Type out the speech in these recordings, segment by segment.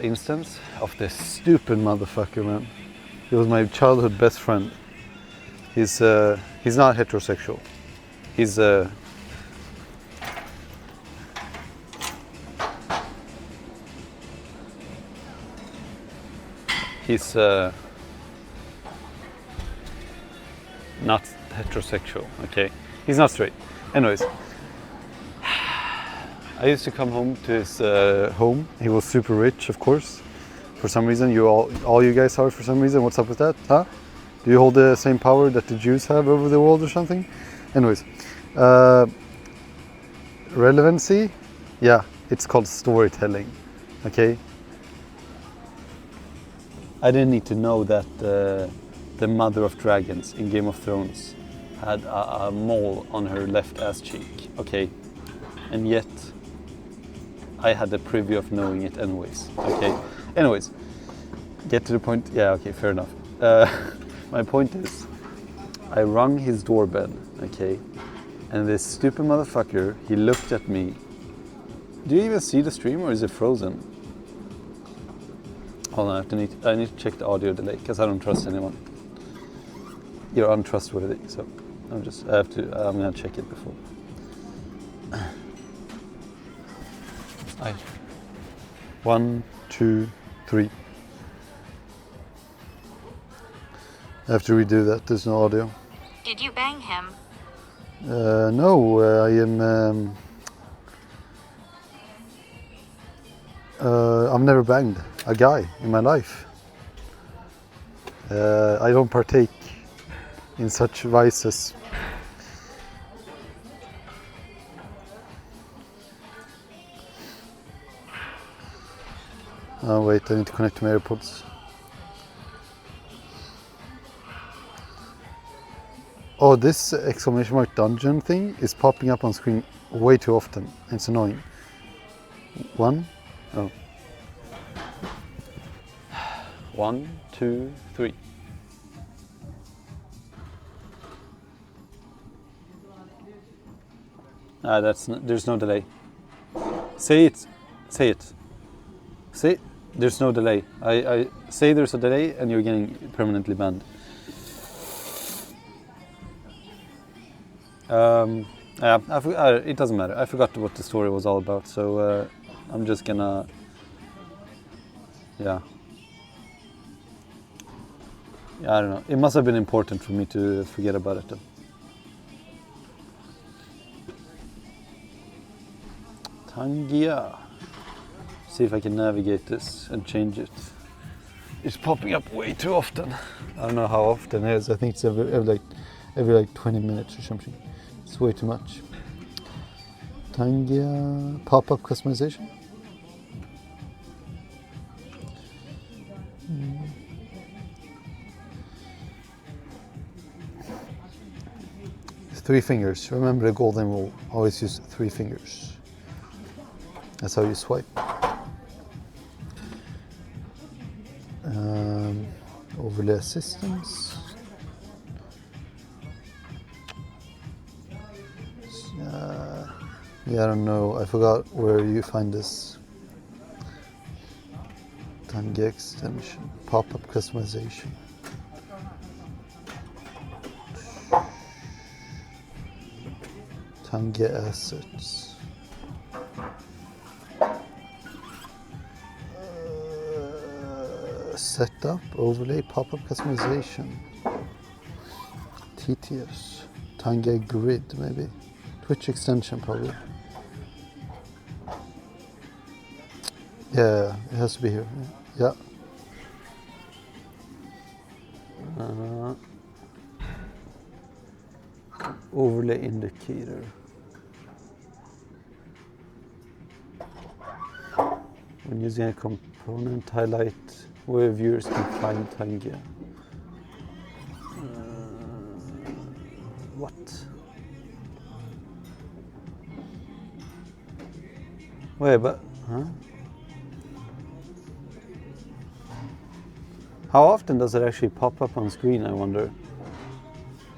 instance of this stupid motherfucker, man. He was my childhood best friend. He's not heterosexual. He's not heterosexual, okay? He's not straight. Anyways, I used to come home to his home. He was super rich, of course. For some reason, all you guys are for some reason. What's up with that, huh? Do you hold the same power that the Jews have over the world or something? Anyways, relevancy, yeah, it's called storytelling, okay? I didn't need to know that the mother of dragons in Game of Thrones had a mole on her left ass cheek, okay? And yet, I had the privy of knowing it anyways, okay? Anyways, get to the point, yeah, okay, fair enough. My point is, I rang his doorbell, okay? And this stupid motherfucker, he looked at me. Do you even see the stream or is it frozen? Hold on, I need to check the audio delay because I don't trust anyone. You're untrustworthy, so I'm gonna check it before. Aye. 1, 2, 3. I have to redo that, there's no audio. Did you bang him? No, I am... I've never banged a guy in my life. I don't partake in such vices. Oh wait, I need to connect to my AirPods. Oh, this exclamation mark dungeon thing is popping up on screen way too often. It's annoying. 1, oh. 1, 2, 3. There's no delay. Say it. Say it. Say there's no delay. I say there's a delay and you're getting permanently banned. It doesn't matter. I forgot what the story was all about, so I'm just gonna, yeah, I don't know. It must have been important for me to forget about it though. Tangia. See if I can navigate this and change it. It's popping up way too often. I don't know how often it is. I think it's every 20 minutes or something. It's way too much. Tangia pop-up customization. It's 3 fingers. Remember the golden rule. Always use 3 fingers. That's how you swipe. Overlay assistance. Yeah, I don't know. I forgot where you find this. Tangia extension, pop-up customization. Tangia assets. Setup, overlay, pop-up customization. TTS, Tangia grid maybe. Twitch extension probably. Yeah, it has to be here. Yeah. Overlay indicator. When using a component, highlight where viewers can find Tangia. What? Wait, but, huh? How often does it actually pop up on screen, I wonder?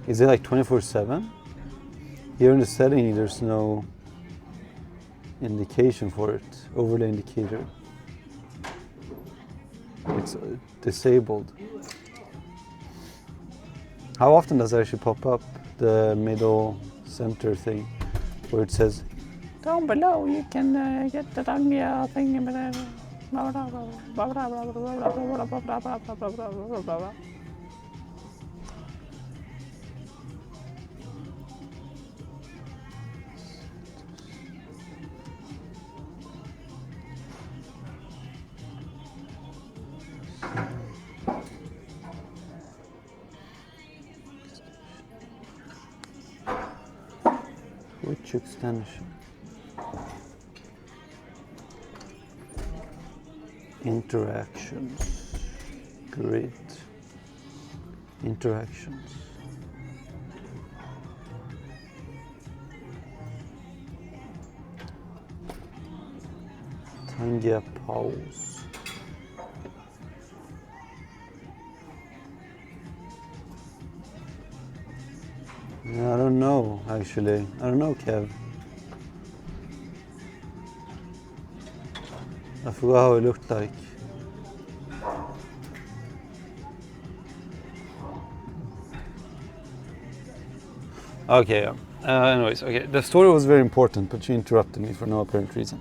Is it like 24/7? Here in the setting, there's no indication for it. Overlay indicator. It's disabled. How often does it actually pop up, the middle center thing, where it says, down below you can get the Dangia thing. Which extension? Interactions. Grid. Interactions. Tangia pause. I don't know, actually. I don't know, Kev. I forgot how it looked like. Okay, anyways, okay. The story was very important, but you interrupted me for no apparent reason.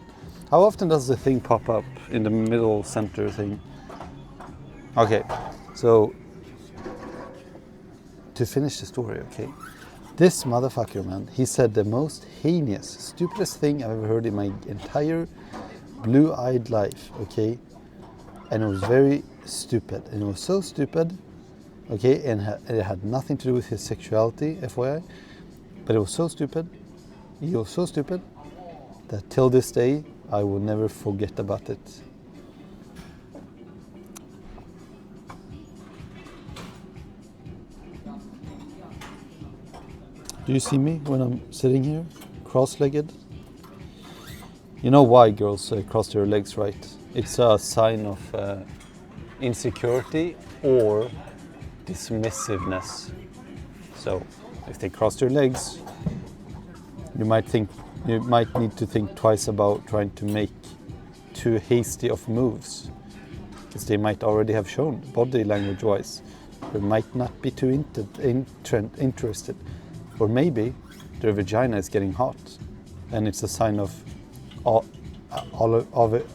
How often does the thing pop up in the middle center thing? Okay, so to finish the story, okay. This motherfucker, man, he said the most heinous, stupidest thing I've ever heard in my entire blue-eyed life, okay? And it was very stupid. And it was so stupid, okay? And it had nothing to do with his sexuality, FYI. But it was so stupid, he was so stupid, that till this day, I will never forget about it. Do you see me when I'm sitting here, cross-legged? You know why girls cross their legs, right? It's a sign of insecurity or dismissiveness. So, if they cross their legs, you might need to think twice about trying to make too hasty of moves, because they might already have shown body language-wise. They might not be too interested. Or maybe their vagina is getting hot and it's a sign of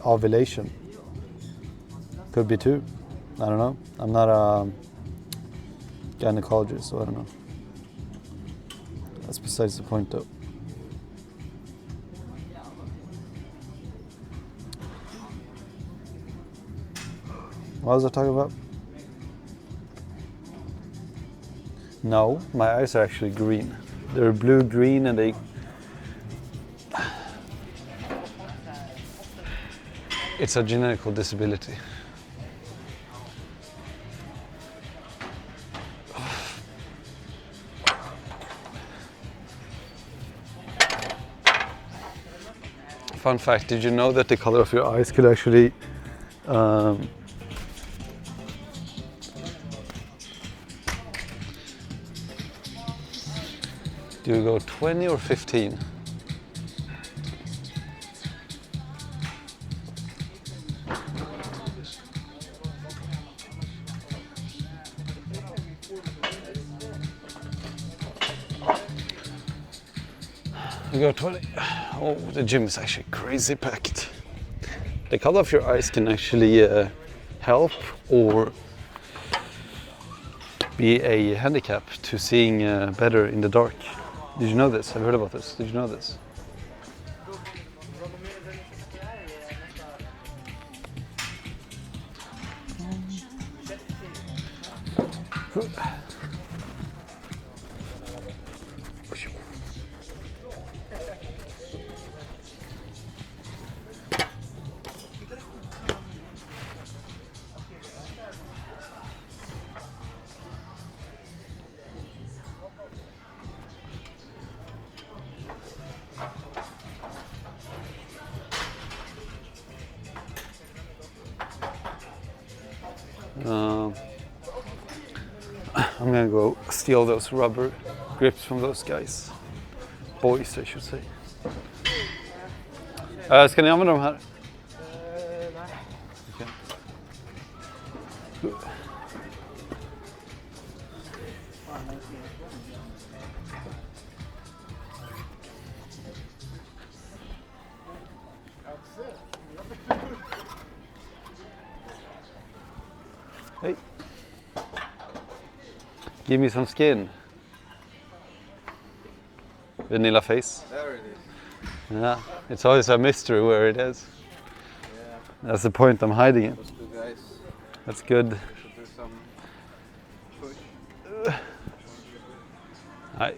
ovulation. Could be too. I don't know. I'm not a gynecologist, so I don't know. That's besides the point though. What was I talking about? No, my eyes are actually green. They're blue-green and they... It's a genetic disability. Fun fact, did you know that the color of your eyes could actually do you go 20 or 15? You go 20. Oh, the gym is actually crazy packed. The color of your eyes can actually help or be a handicap to seeing better in the dark. Did you know this? Have you heard about this? Did you know this? I'm gonna go steal those rubber grips from those guys. Boys, I should say. Ska ni använda de här? Okay. Hey. Give me some skin. Vanilla face. There it is. Yeah, it's always a mystery where it is. Yeah. That's the point, I'm hiding it. Those two guys That's good. should do some push.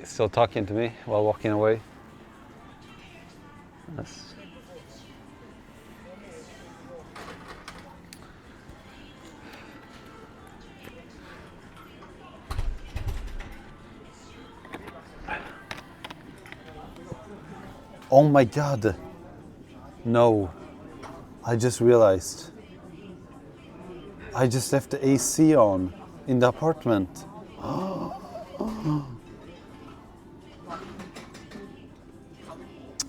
Still talking to me while walking away. Yes. Oh my god. No. I just realized. I just left the AC on in the apartment.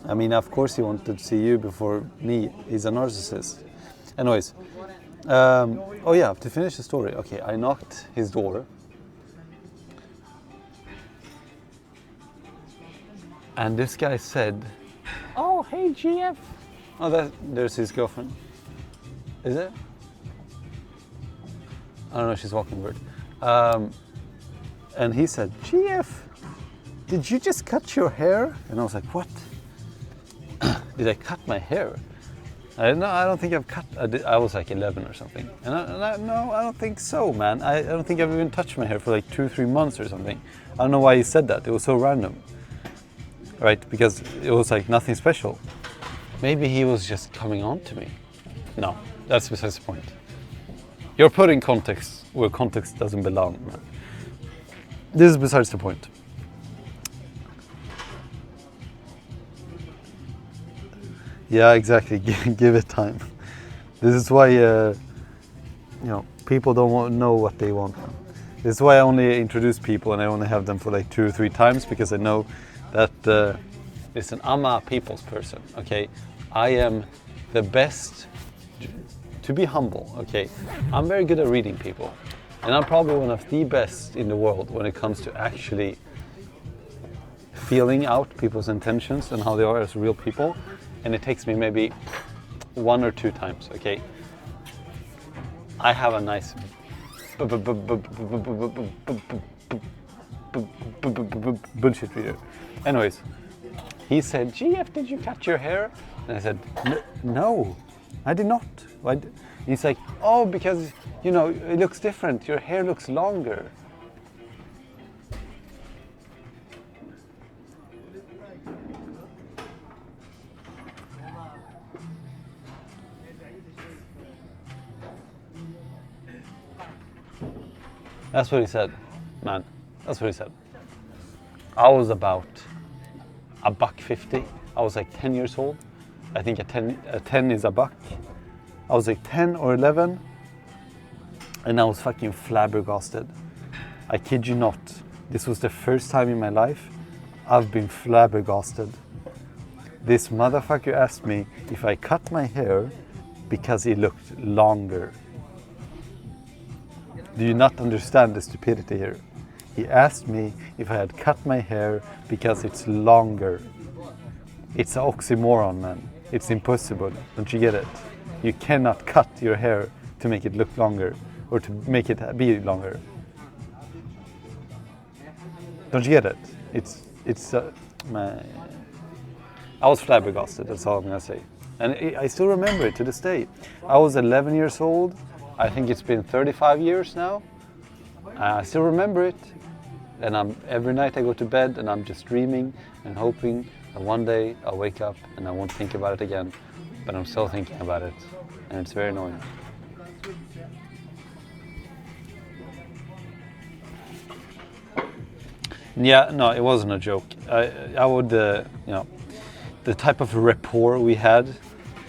I mean, of course he wanted to see you before me. He's a narcissist. Anyways. Oh yeah, to finish the story. Okay, I knocked his door. And this guy said, "Oh, hey, GF." Oh, there's his girlfriend. Is it? I don't know, she's walking weird. And he said, "GF, did you just cut your hair?" And I was like, "What? Did I cut my hair?" I don't think I've cut. I was like 11 or something. And no, I don't think so, man. I don't think I've even touched my hair for like 2-3 months or something. I don't know why he said that. It was so random. Right? Because it was like nothing special. Maybe he was just coming on to me. No, that's besides the point. You're putting context where context doesn't belong, man. This is besides the point. Yeah, exactly. Give it time. This is why, people don't know what they want. This is why I only introduce people and I only have them for like 2 or 3 times, because I know that, listen, I'm a people's person, okay? I am the best, to be humble, okay? I'm very good at reading people. And I'm probably one of the best in the world when it comes to actually feeling out people's intentions and how they are as real people. And it takes me maybe 1 or 2 times, okay? I have a nice bullshit reader. Anyways, he said, "GF, did you cut your hair?" And I said, "No, I did not." He's like, "Oh, because, it looks different. Your hair looks longer." That's what he said, man. That's what he said. I was about $1.50. I was like 10 years old. I think a 10 is $1. I was like 10 or 11, and I was fucking flabbergasted. I kid you not. This was the first time in my life I've been flabbergasted. This motherfucker asked me if I cut my hair because it looked longer. Do you not understand the stupidity here? He asked me if I had cut my hair because it's longer. It's an oxymoron, man. It's impossible. Don't you get it? You cannot cut your hair to make it look longer or to make it be longer. Don't you get it? I was flabbergasted, that's all I'm gonna say. And I still remember it to this day. I was 11 years old. I think it's been 35 years now. I still remember it. And every night I go to bed and I'm just dreaming and hoping that one day I'll wake up and I won't think about it again. But I'm still thinking about it. And it's very annoying. Yeah, no, it wasn't a joke. I would, the type of rapport we had,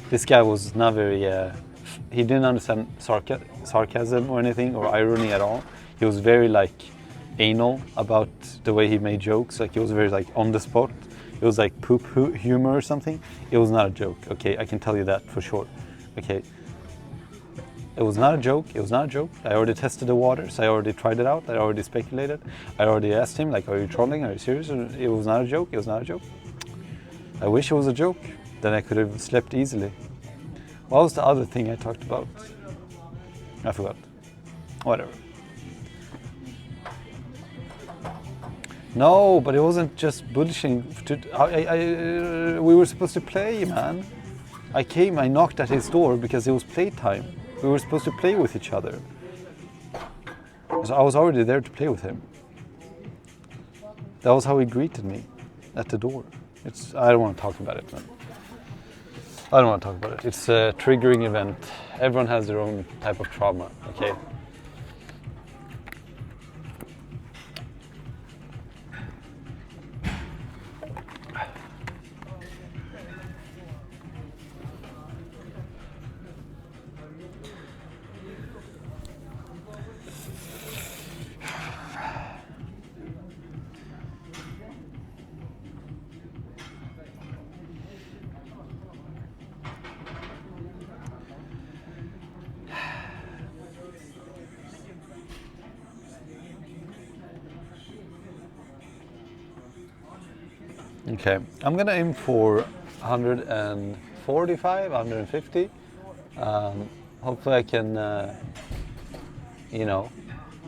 this guy was not very, he didn't understand sarcasm or anything or irony at all. He was very anal about the way he made jokes. He was very on the spot. It was like poop humor or something. It was not a joke, okay? I can tell you that for sure, okay? It was not a joke. It was not a joke. I already tested the waters. I already tried it out. I already speculated. I already asked him, like, are you trolling? Are you serious? It was not a joke. It was not a joke. I wish it was a joke. Then I could have slept easily. What was the other thing I talked about? I forgot. Whatever. No, but it wasn't just bullshitting. We were supposed to play, man. I knocked at his door because it was playtime. We were supposed to play with each other. So I was already there to play with him. That was how he greeted me at the door. I don't want to talk about it, man. I don't want to talk about it. It's a triggering event. Everyone has their own type of trauma, okay? Okay, I'm gonna aim for 145, 150. Hopefully I can, I'm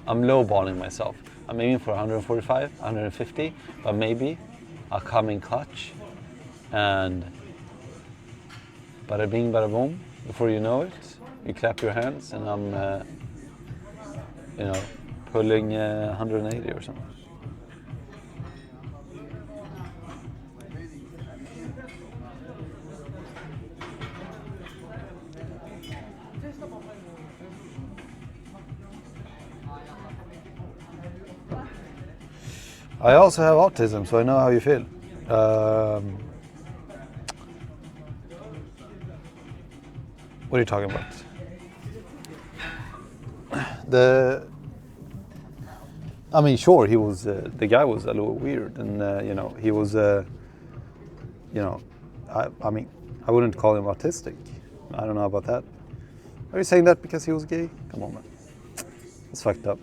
lowballing myself. I'm aiming for 145, 150, but maybe I'll come in clutch and bada bing, bada boom. Before you know it, you clap your hands and I'm, pulling 180 or something. I also have autism, so I know how you feel. What are you talking about? Sure, he was. The guy was a little weird, and he was. I wouldn't call him autistic. I don't know about that. Are you saying that because he was gay? Come on, man. It's fucked up.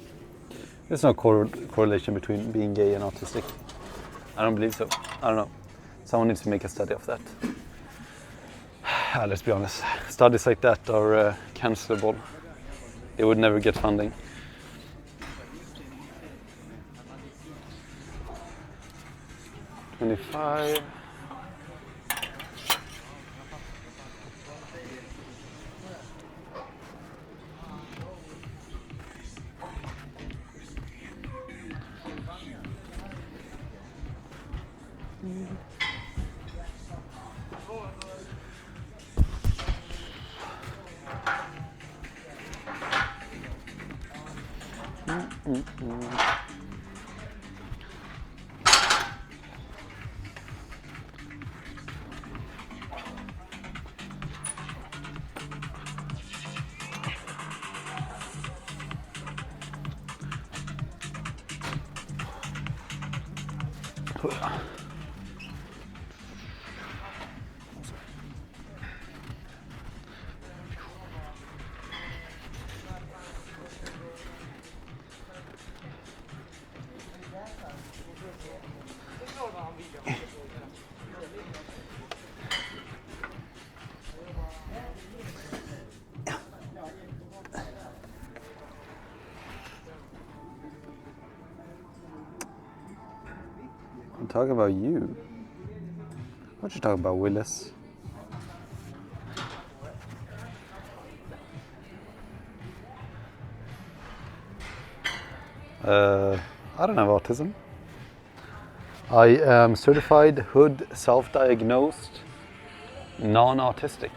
There's no correlation between being gay and autistic. I don't believe so. I don't know. Someone needs to make a study of that. Let's be honest. Studies like that are cancelable. They would never get funding. $25. I'm talking about you. What you talking about, Willis? I don't have autism. I am certified Hood self-diagnosed non-autistic.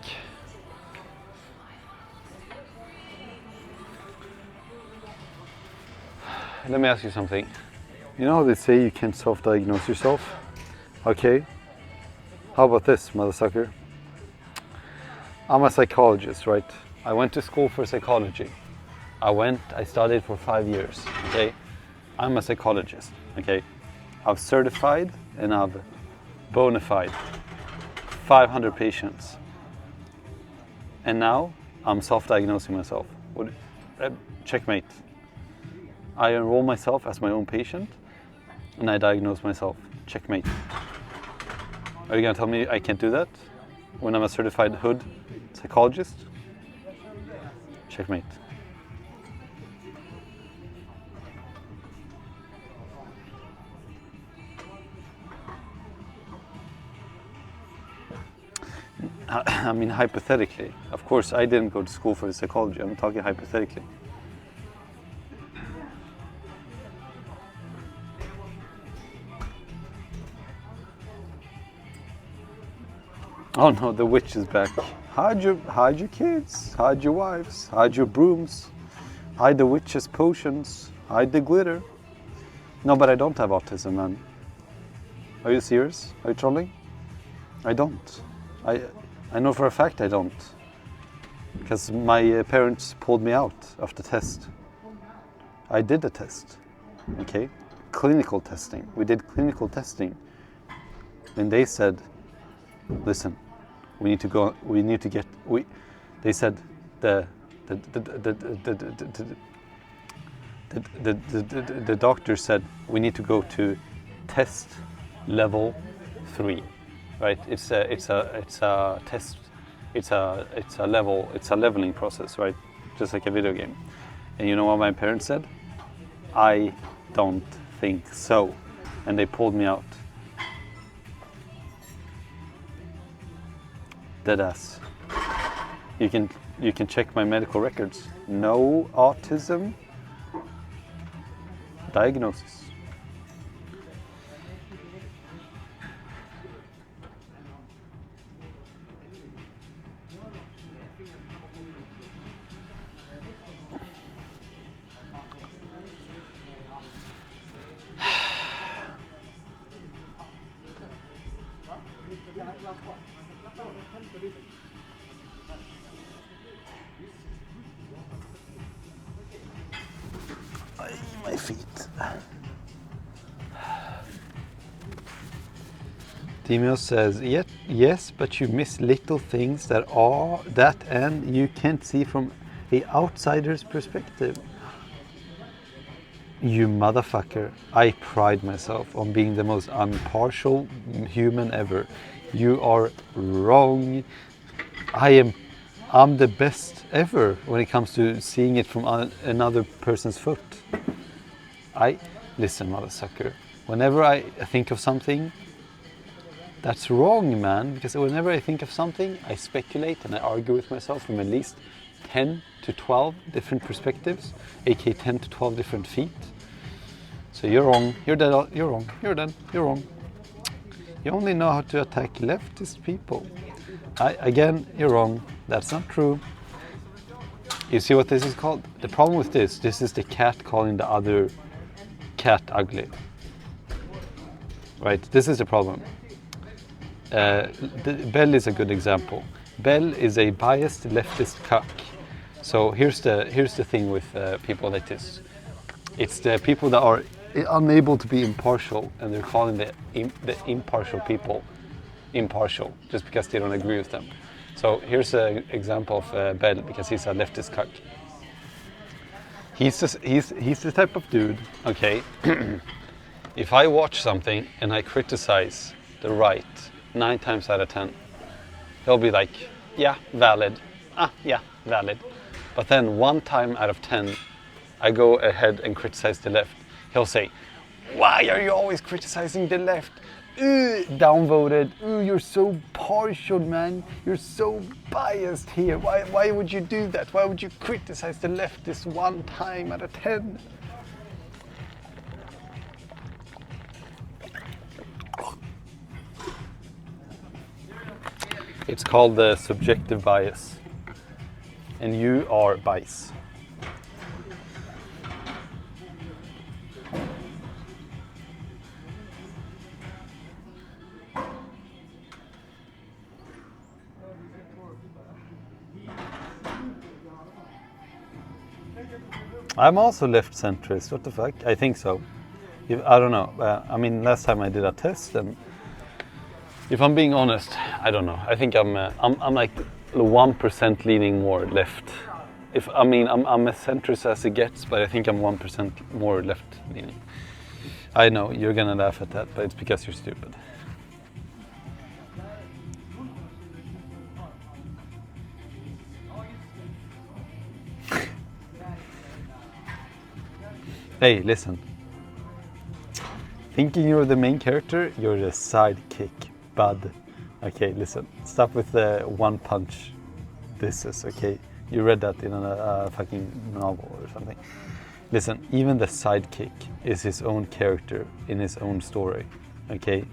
Let me ask you something. You know how they say you can't self-diagnose yourself? Okay. How about this, motherfucker? I'm a psychologist, right? I went to school for psychology. I studied for 5 years, okay? I'm a psychologist, okay? I've certified and I've bona fide 500 patients. And now I'm self-diagnosing myself. What, checkmate. I enroll myself as my own patient and I diagnose myself. Checkmate. Are you gonna tell me I can't do that when I'm a certified hood psychologist? Checkmate. I mean, hypothetically. Of course, I didn't go to school for psychology. I'm talking hypothetically. Oh no, the witch is back. Hide your kids, hide your wives, hide your brooms, hide the witch's potions, hide the glitter. No, but I don't have autism, man. Are you serious? Are you trolling? I don't. I know for a fact I don't. Because my parents pulled me out of the test. I did the test, okay? Clinical testing. We did clinical testing. And they said, listen, we need to go, they said the doctor said we need to go to test level 3. Right, it's a test, it's a leveling process, right? Just like a video game. And you know what my parents said? I don't think so, and they pulled me out. Deadass. You can check my medical records. No autism diagnosis. My feet. Demio says, yes, but you miss little things that and you can't see from the outsider's perspective. You motherfucker. I pride myself on being the most impartial human ever. You are wrong. I'm the best ever when it comes to seeing it from another person's foot. Listen, motherfucker. Whenever I think of something, that's wrong, man. Because whenever I think of something, I speculate and I argue with myself from at least 10 to 12 different perspectives, aka 10 to 12 different feet. So you're wrong. You're dead. You're wrong. You're dead. You're wrong. You only know how to attack leftist people. Again, you're wrong. That's not true. You see what this is called? The problem with this is the cat calling the other cat ugly. Right? This is the problem. Bell is a good example. Bell is a biased leftist cuck. So here's the thing with people like this. It's the people that are unable to be impartial, and they're calling the impartial people impartial just because they don't agree with them. So here's an example of Bell, because he's a leftist cuck. He's the type of dude, okay, if I watch something and I criticize the right 9 times out of 10, he'll be like, yeah, valid. Yeah, valid. But then 1 time out of 10, I go ahead and criticize the left. He'll say, why are you always criticizing the left? Downvoted. You're so partial, man. You're so biased here. Why would you do that? Why would you criticize the left this 1 time out of 10? It's called the subjective bias. And you are bias. I'm also left centrist. What the fuck? I think so. I don't know. I mean, last time I did a test, and if I'm being honest, I don't know. I think I'm like 1% leaning more left If I mean, I'm as centrist as it gets, but I think I'm 1% more left-leaning. I know you're gonna laugh at that, but it's because you're stupid. Hey, listen. Thinking you're the main character, you're the sidekick, bud. Okay, listen. Stop with the one punch. This is okay. You read that in a fucking novel or something. Listen, even the sidekick is his own character in his own story. Okay?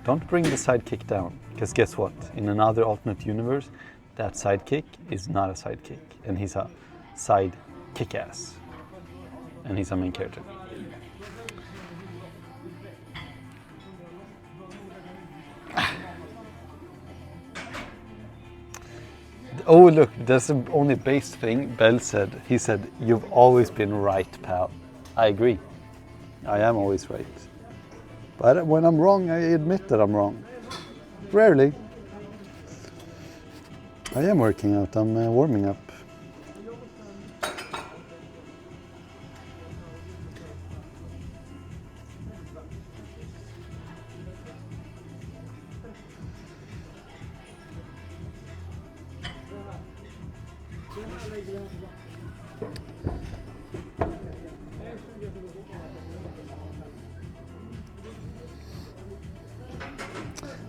Don't bring the sidekick down. Because guess what? In another alternate universe, that sidekick is not a sidekick. And he's a side kick-ass. And he's a main character. Oh look, that's the only base thing Bell said. He said, "You've always been right, pal." I agree. I am always right. But when I'm wrong, I admit that I'm wrong. Rarely. I am working out, I'm warming up.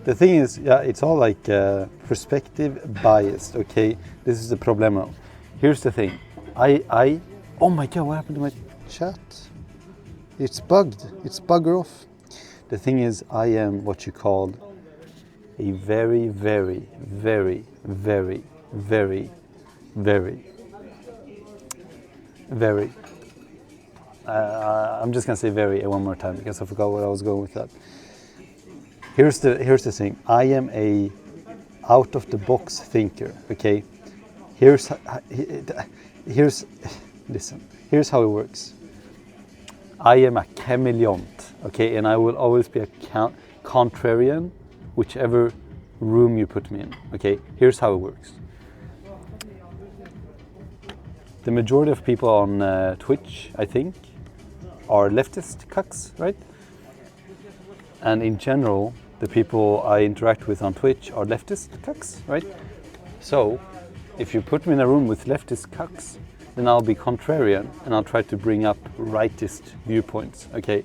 The thing is, yeah, it's all like perspective biased, okay? This is the problemo. Here's the thing. Oh my God, what happened to my chat? It's bugged. It's bugger off. The thing is, I am what you call a very, very, very, very, very, very, very. I'm just gonna say very one more time because I forgot where I was going with that. Here's the thing. I am a out of the box thinker. Okay. Here's listen. Here's how it works. I am a chameleon. Okay, and I will always be a contrarian, whichever room you put me in. Okay. Here's how it works. The majority of people on Twitch, I think, are leftist cucks, right? And in general, the people I interact with on Twitch are leftist cucks, right? So, if you put me in a room with leftist cucks, then I'll be contrarian and I'll try to bring up rightist viewpoints, okay?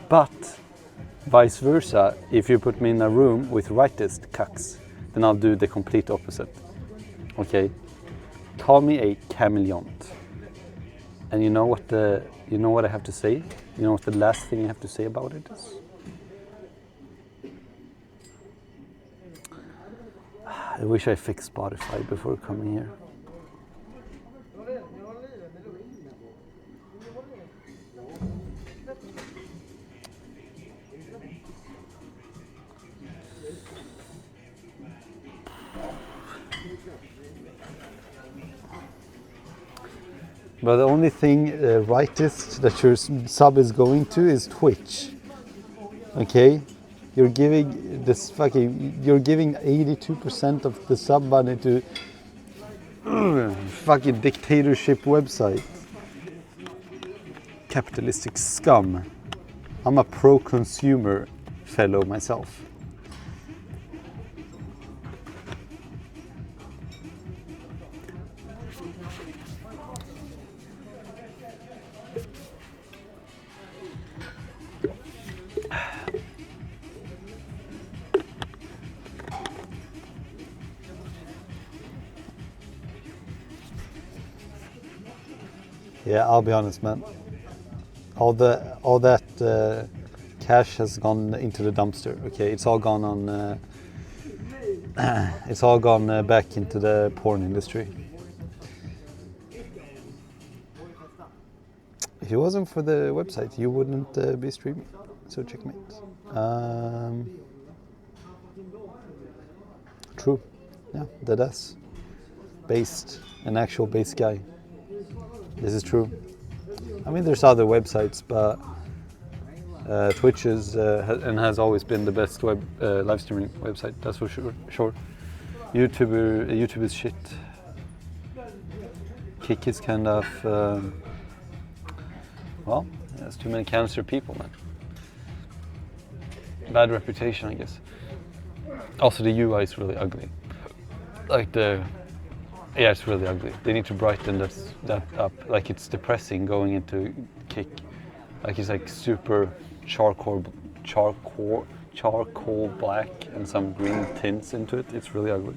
But, vice versa, if you put me in a room with rightist cucks, then I'll do the complete opposite, okay? Call me a chameleon. And you know what I have to say? You know what the last thing I have to say about it is? I wish I fixed Spotify before coming here. But the only thing rightist that your sub is going to is Twitch. Okay? You're giving 82% of the sub money to fucking dictatorship website. Capitalistic scum. I'm a pro-consumer fellow myself. Yeah, I'll be honest, man. All that cash has gone into the dumpster. Okay, it's all gone on. It's all gone back into the porn industry. If it wasn't for the website, you wouldn't be streaming. So checkmate. True. Yeah, that is based, an actual base guy. This is true. I mean, there's other websites, but Twitch is and has always been the best live streaming website. That's for sure. YouTube is shit. Kik is kind of, well, there's too many cancer people, man. Bad reputation, I guess. Also, the UI is really ugly. Like yeah, it's really ugly. They need to brighten that up. Like, it's depressing going into Kik. Like, it's like super charcoal black and some green tints into it. It's really ugly.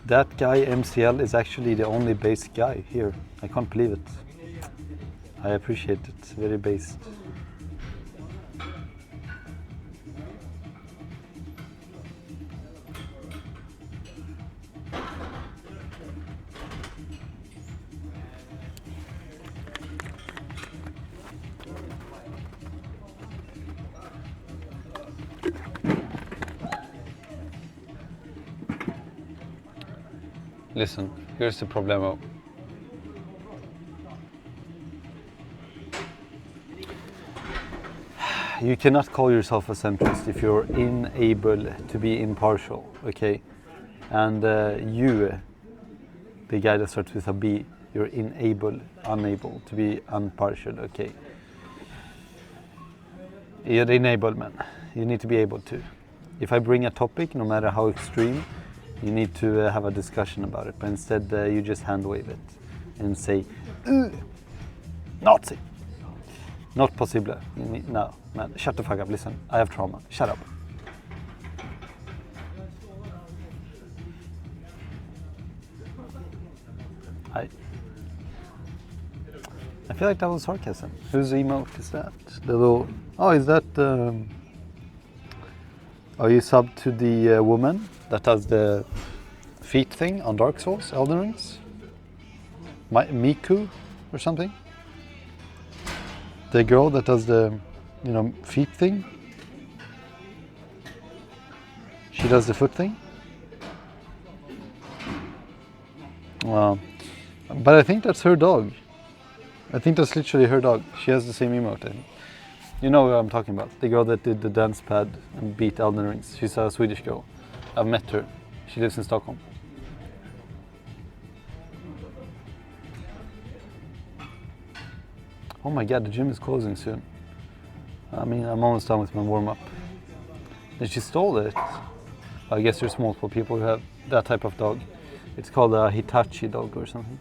That guy MCL is actually the only basic guy here. I can't believe it. I appreciate it. Very based. Listen, here's the problemo. You cannot call yourself a centrist if you're unable to be impartial, okay? And you, the guy that starts with a B, you're unable to be impartial, okay? You're the enablement. You need to be able to. If I bring a topic, no matter how extreme, you need to have a discussion about it, but instead you just hand wave it and say, Nazi. Not possible. No, man, shut the fuck up, listen, I have trauma, shut up. I feel like that was sarcasm. Whose emote is that? The little, oh, is that, are you sub to the woman that does the feet thing on Dark Souls, Elden Rings? Miku or something? The girl that does the, feet thing? She does the foot thing? But I think that's her dog. I think that's literally her dog. She has the same emote, I think. You know what I'm talking about. The girl that did the dance pad and beat Elden Rings. She's a Swedish girl. I've met her. She lives in Stockholm. Oh my god, the gym is closing soon. I mean, I'm almost done with my warm-up. And she stole it. I guess there's multiple people who have that type of dog. It's called a Hitachi dog or something.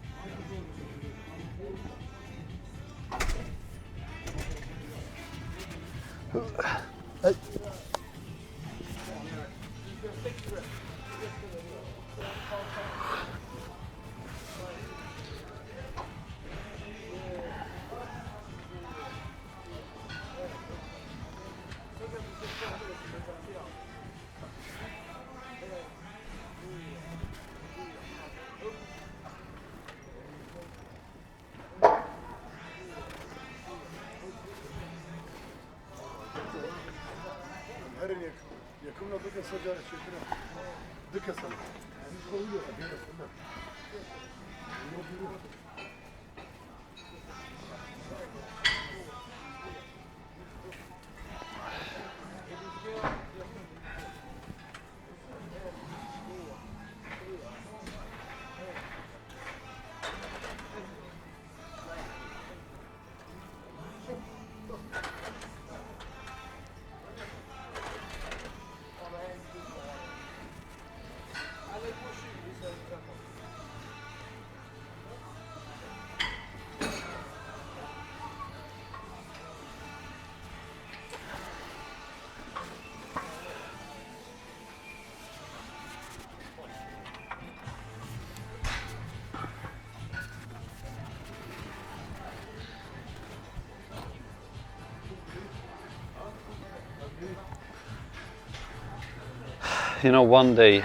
You know, one day,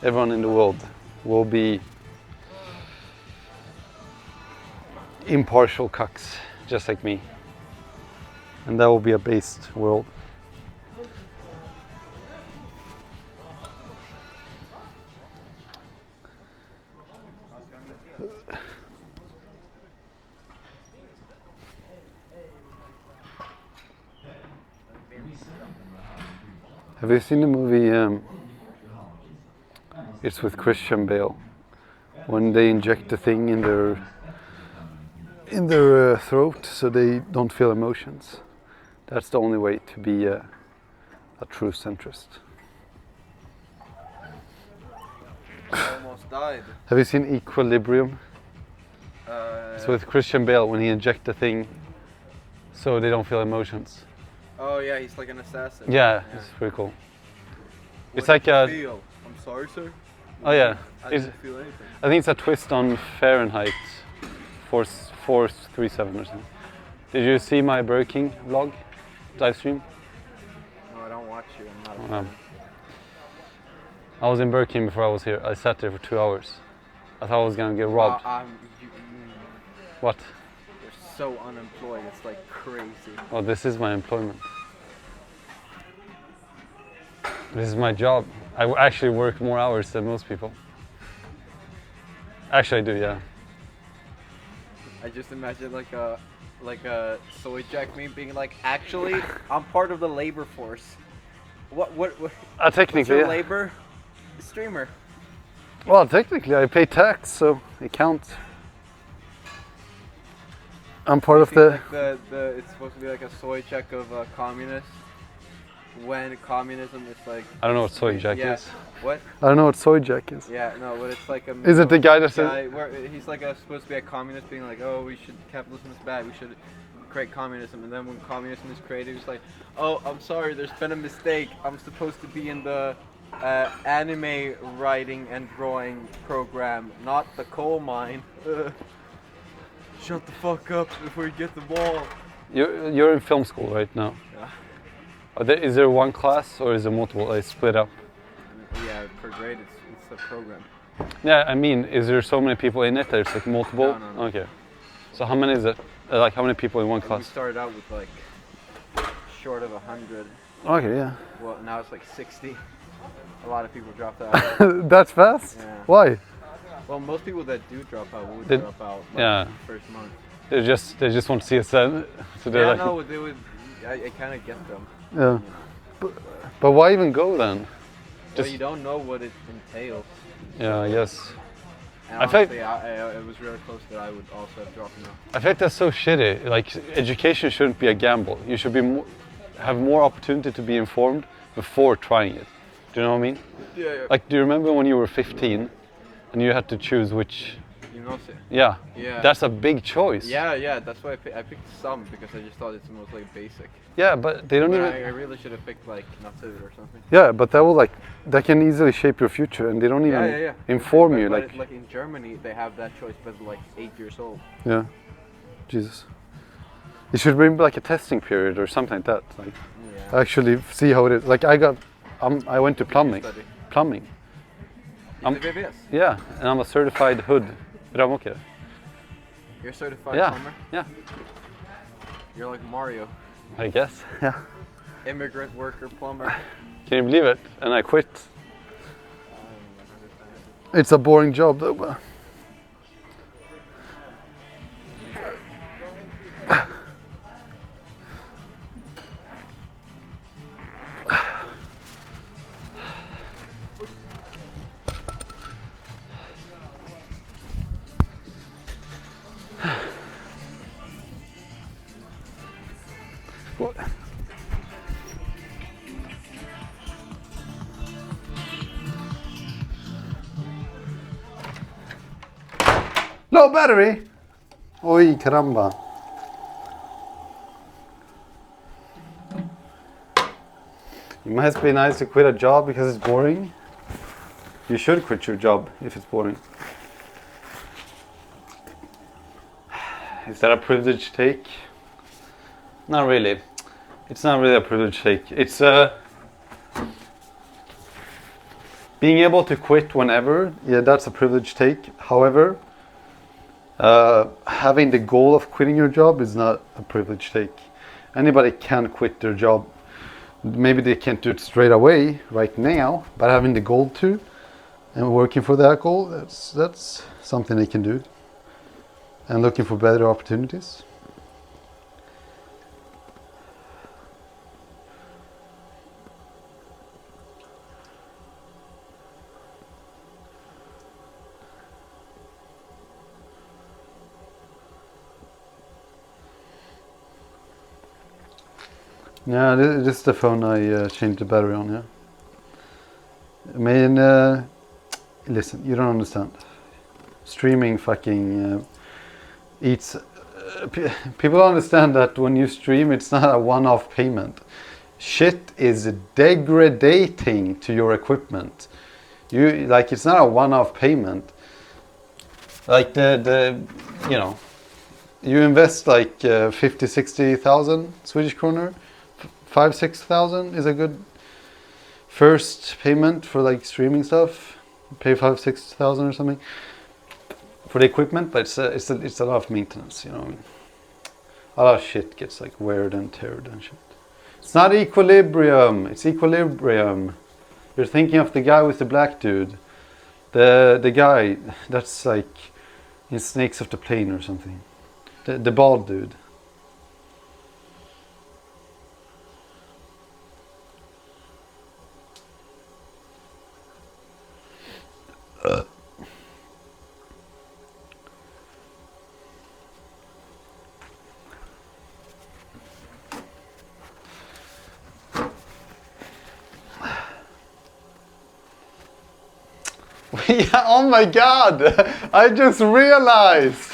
everyone in the world will be impartial cucks, just like me. And that will be a based world. Have you seen the movie? It's with Christian Bale. When they inject the thing in their throat, so they don't feel emotions. That's the only way to be a true centrist. I almost died. Have you seen Equilibrium? It's with Christian Bale when he injects the thing, so they don't feel emotions. Oh yeah, he's like an assassin. Yeah, it's pretty cool. It's What like did a. you feel? I'm sorry, sir. Oh yeah, I it's, didn't feel anything. I think it's a twist on Fahrenheit 437 or something. Did you see my Burger King vlog, live stream? No, I don't watch you. I'm not a fan. I was in Burger King before I was here. I sat there for 2 hours. I thought I was gonna get robbed. What? You're so unemployed. It's like crazy. Well, this is my employment. This is my job. I actually work more hours than most people. Actually, I do, yeah. I just imagine like a soy jack meme being like, actually, I'm part of the labor force. What what's Technically, your yeah. labor? Streamer. Well, technically, I pay tax, so it counts. I'm part of the. Like the it's supposed to be like a soy check of communists. When communism is like. I don't know what soy jack yeah. is. What? I don't know what soy jack is. Yeah, no, but it's like a. Is it the guy that said? Where he's like supposed to be a communist, being like, oh, capitalism is bad. We should create communism. And then when communism is created, he's like, oh, I'm sorry, there's been a mistake. I'm supposed to be in the anime writing and drawing program, not the coal mine. Shut the fuck up before you get the ball. You're in film school right now. Yeah. Is there one class or is it multiple? Like split up? Yeah, per grade, it's a program. Yeah, I mean, is there so many people in it that it's like multiple? No. Okay. So how many is it? Like how many people in one We class? started out with like short of 100. Okay, yeah. Well, now it's like 60. A lot of people dropped out. That's fast? Yeah. Why? Well, most people that do drop out would Did- drop out like yeah. first month. They just want to see us then. So they're Yeah, like, no, they would. I kind of get them. yeah. But why even go then? But you don't know what it entails. Yeah, I guess. And I feel- honestly, it was really close that I would also have dropped out. I think that's so shitty. Like, education shouldn't be a gamble. You should be have more opportunity to be informed before trying it. Do you know what I mean? Yeah. Like, do you remember when you were 15 and you had to choose which? You know, Yeah. Yeah. That's a big choice. Yeah. That's why I picked some because I just thought it's the most like basic. Yeah, but they don't But even. I really should have picked like Natur or something. Yeah, but that can easily shape your future, and they don't even Yeah. inform you. But Like, like in Germany, they have that choice, but like 8 years old. yeah, Jesus. You should bring like a testing period or something like that. Like, Yeah. actually see how it is. Like, I went to plumbing. Study. Plumbing. In the VVS. Yeah, and I'm a certified hood. Ramokare. You're certified Yeah. plumber. Yeah, You're like Mario, I guess. Yeah. immigrant worker plumber. Can you believe it? And I quit. It's a boring job though. But What? Low battery! Oj, caramba. It must be nice to quit a job because it's boring. You should quit your job if it's boring. Is that a privilege take? Not really. It's not really a privilege take. It's being able to quit whenever. Yeah, that's a privilege take. However, having the goal of quitting your job is not a privilege take. Anybody can quit their job. Maybe they can't do it straight away, right now, but having the goal to and working for that goal, that's something they can do. And looking for better opportunities. Yeah, this is the phone I changed the battery on, yeah. I mean, listen, you don't understand. Streaming fucking eats... people understand that when you stream, it's not a one-off payment. Shit is degrading to your equipment. It's not a one-off payment. Like you know, you invest like 50,000-60,000 Swedish kronor. 5,000-6,000 is a good first payment for like streaming stuff. Pay 5,000-6,000 or something for the equipment, but it's a lot of maintenance. You know what I mean? A lot of shit gets like weared and teared and shit. It's not equilibrium. It's equilibrium. You're thinking of the guy with the black dude. The guy that's like in Snakes of the Plane or something. The bald dude. Yeah, oh my god! I just realized!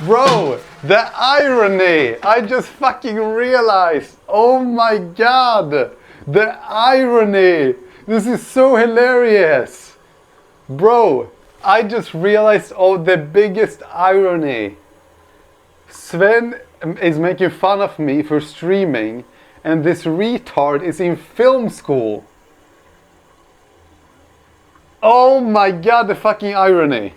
Bro, the irony! I just fucking realized! Oh my god! The irony! This is so hilarious! Bro, I just realized the biggest irony. Sven is making fun of me for streaming, and this retard is in film school. Oh my god, the fucking irony.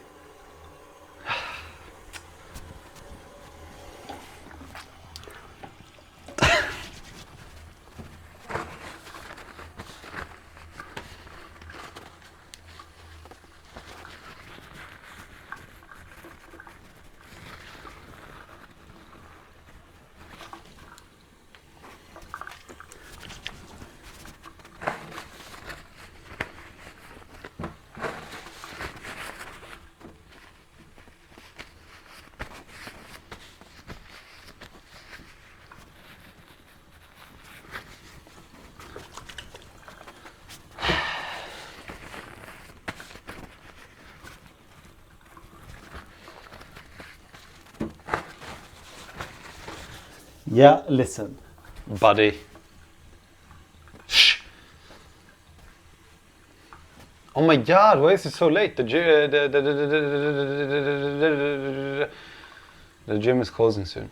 Yeah, listen, buddy. Shh. Oh my god, why is it so late? The gym is closing soon.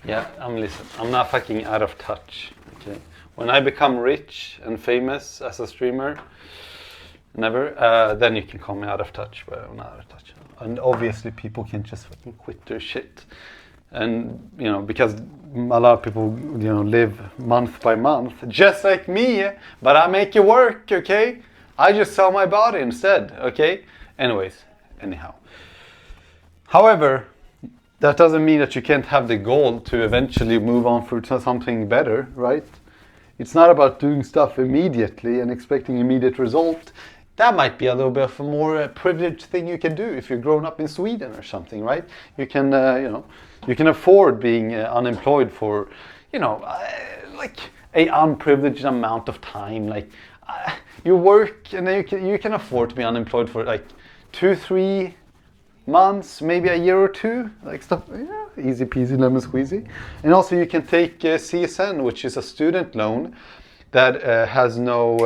Yeah, I'm not fucking out of touch. Okay, when I become rich and famous as a streamer, never. Then you can call me out of touch, but I'm not out of touch. And obviously, people can just fucking quit their shit, and you know because a lot of people live month by month, just like me. But I make it work. Okay, I just sell my body instead. Okay. Anyhow. However, that doesn't mean that you can't have the goal to eventually move on for something better, right? It's not about doing stuff immediately and expecting immediate result. That might be a little bit of a more privileged thing you can do if you're grown up in Sweden or something, right? You can, you can afford being unemployed for, like a unprivileged amount of time. Like you work and then you can afford to be unemployed for like 2-3 months, maybe a year or two, like stuff, easy peasy lemon squeezy. And also you can take CSN, which is a student loan that has no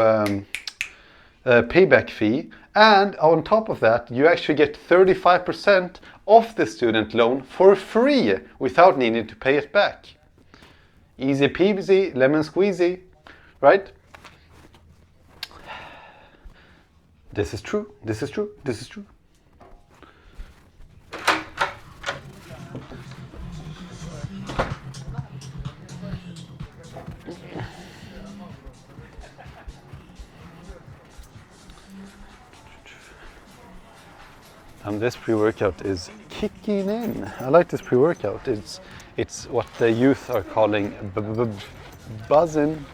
payback fee, and on top of that you actually get 35% off the student loan for free without needing to pay it back. Easy peasy lemon squeezy, right? This is true, this is true, this is true. And this pre-workout is kicking in. I like this pre-workout. It's what the youth are calling buzzing.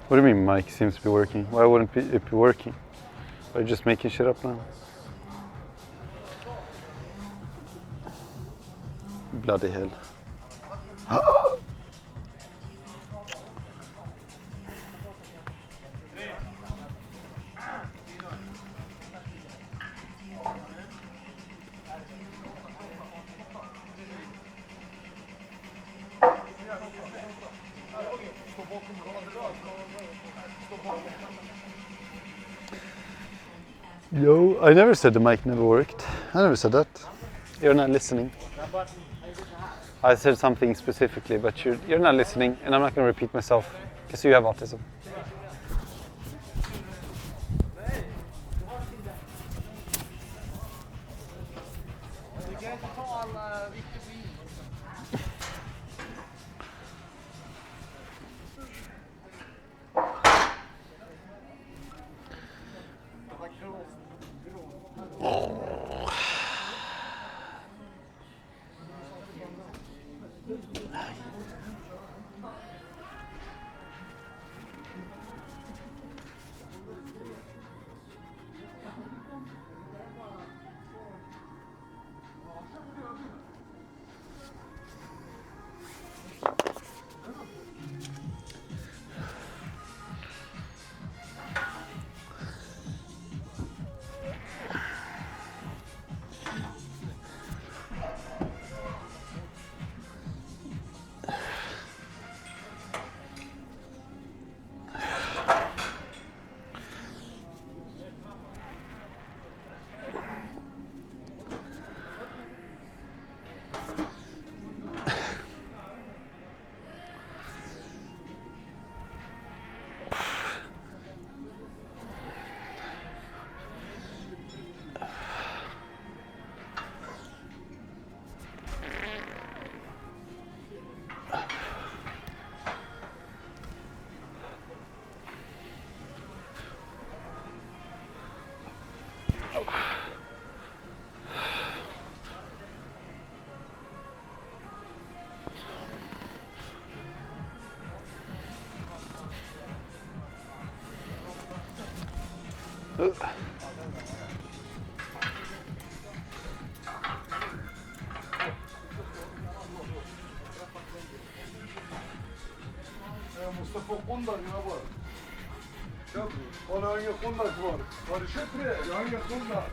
What do you mean mic seems to be working? Why wouldn't it be working? Are you just making shit up now? Bloody hell. Yo, I never said the mic never worked. I never said that. You're not listening. I said something specifically, but you're not listening, and I'm not going to repeat myself because you have autism. Mustafa Kondar grabbar. Har du inga Kondar kvar? Har du köpt det? Jag har inga Kondar.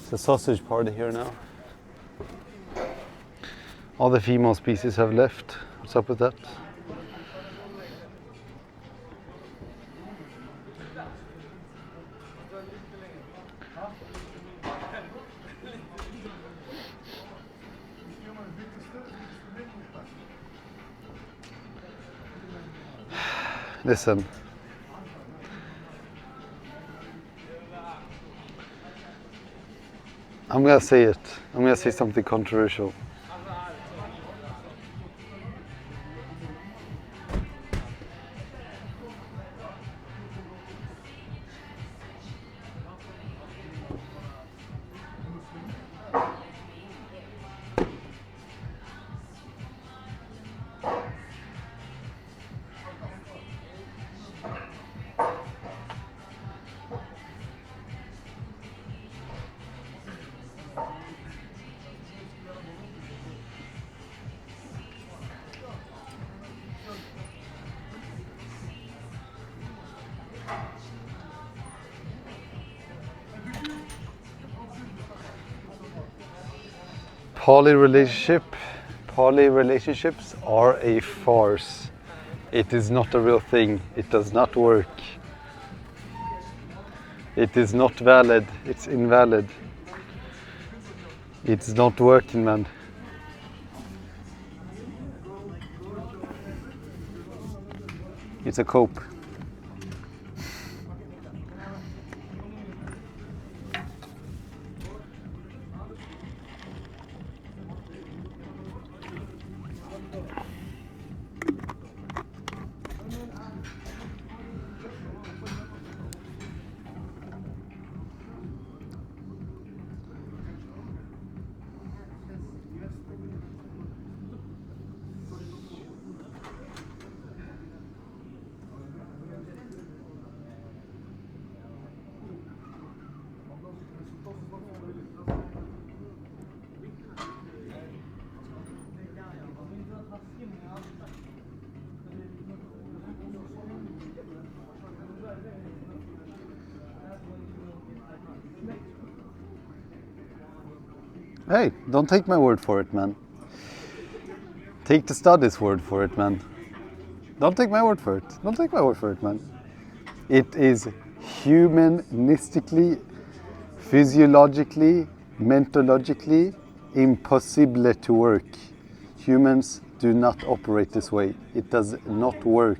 It's a sausage party here now. All the female species have left. What's up with that? Listen. I'm gonna say it. I'm gonna say something controversial. Poly relationships are a farce. It is not a real thing. It does not work. It is not valid. It's invalid. It's not working, man. It's a cope. Hey, don't take my word for it, man. Take the study's word for it, man. Don't take my word for it. Don't take my word for it, man. It is humanistically, physiologically, mentologically impossible to work. Humans do not operate this way. It does not work.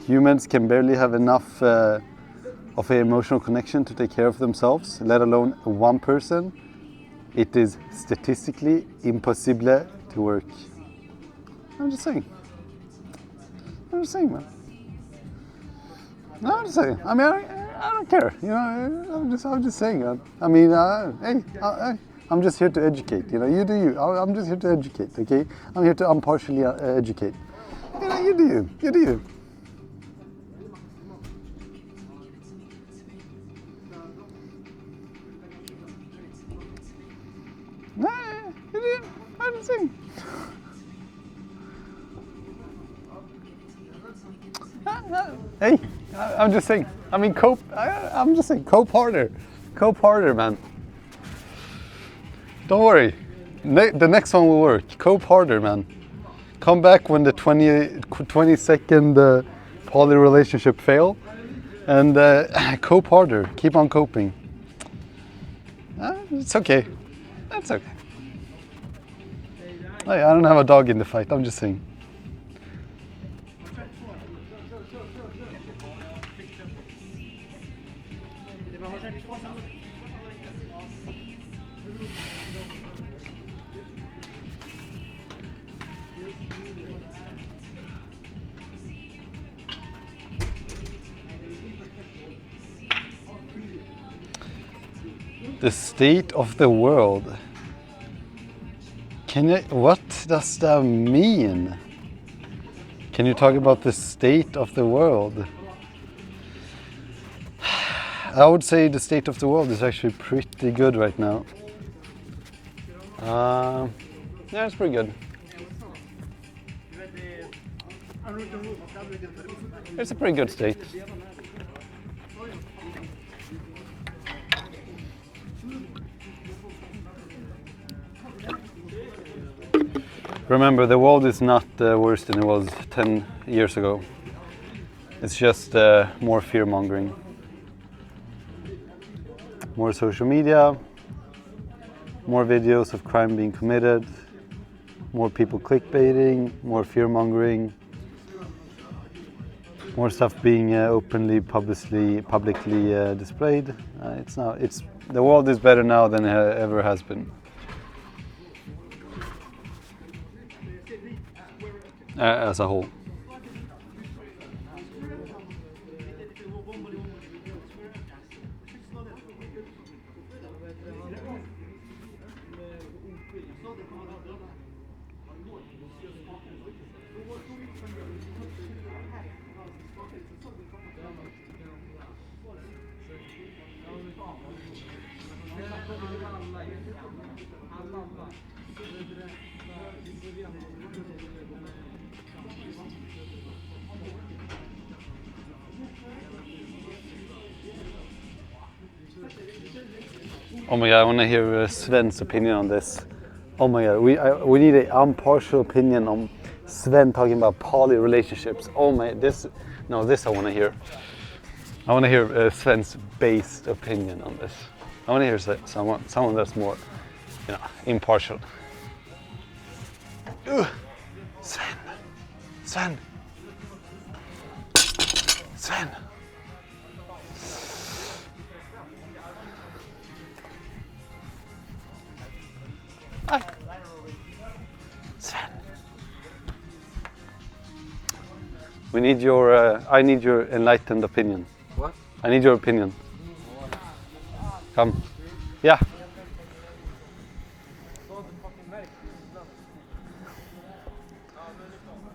Humans can barely have enough of an emotional connection to take care of themselves, let alone one person. It is statistically impossible to work. I'm just saying. I'm just saying, man. No, I'm just saying. I mean, I don't care. You know, I'm just saying, man. I mean, hey, I'm just here to educate. You know, you do you. I'm just here to educate. Okay, I'm here to impartially educate. You know, you do you. You do you. No, you do. I'm just saying. Hey, I'm just saying. I mean, cope. I'm just saying, cope harder. Cope harder, man. Don't worry. The next one will work. Cope harder, man. Come back when the 22nd poly relationship fail, and cope harder. Keep on coping. It's okay. That's okay. Hey, I don't have a dog in the fight. I'm just saying. The state of the world. What does that mean? Can you talk about the state of the world? I would say the state of the world is actually pretty good right now. Yeah, it's pretty good. It's a pretty good state. Remember, the world is not worse than it was 10 years ago. It's just more fear-mongering. More social media, more videos of crime being committed, more people clickbaiting, more fear-mongering, more stuff being openly, publicly displayed. The world is better now than it ever has been. As a whole. Oh my god, I want to hear Sven's opinion on this. Oh my god, we need an impartial opinion on Sven talking about poly relationships. Oh my, this I want to hear. I want to hear Sven's based opinion on this. I want to hear someone that's more, impartial. Sven. Hi. Sven. We need your. I need your enlightened opinion. What? I need your opinion. Come. Yeah.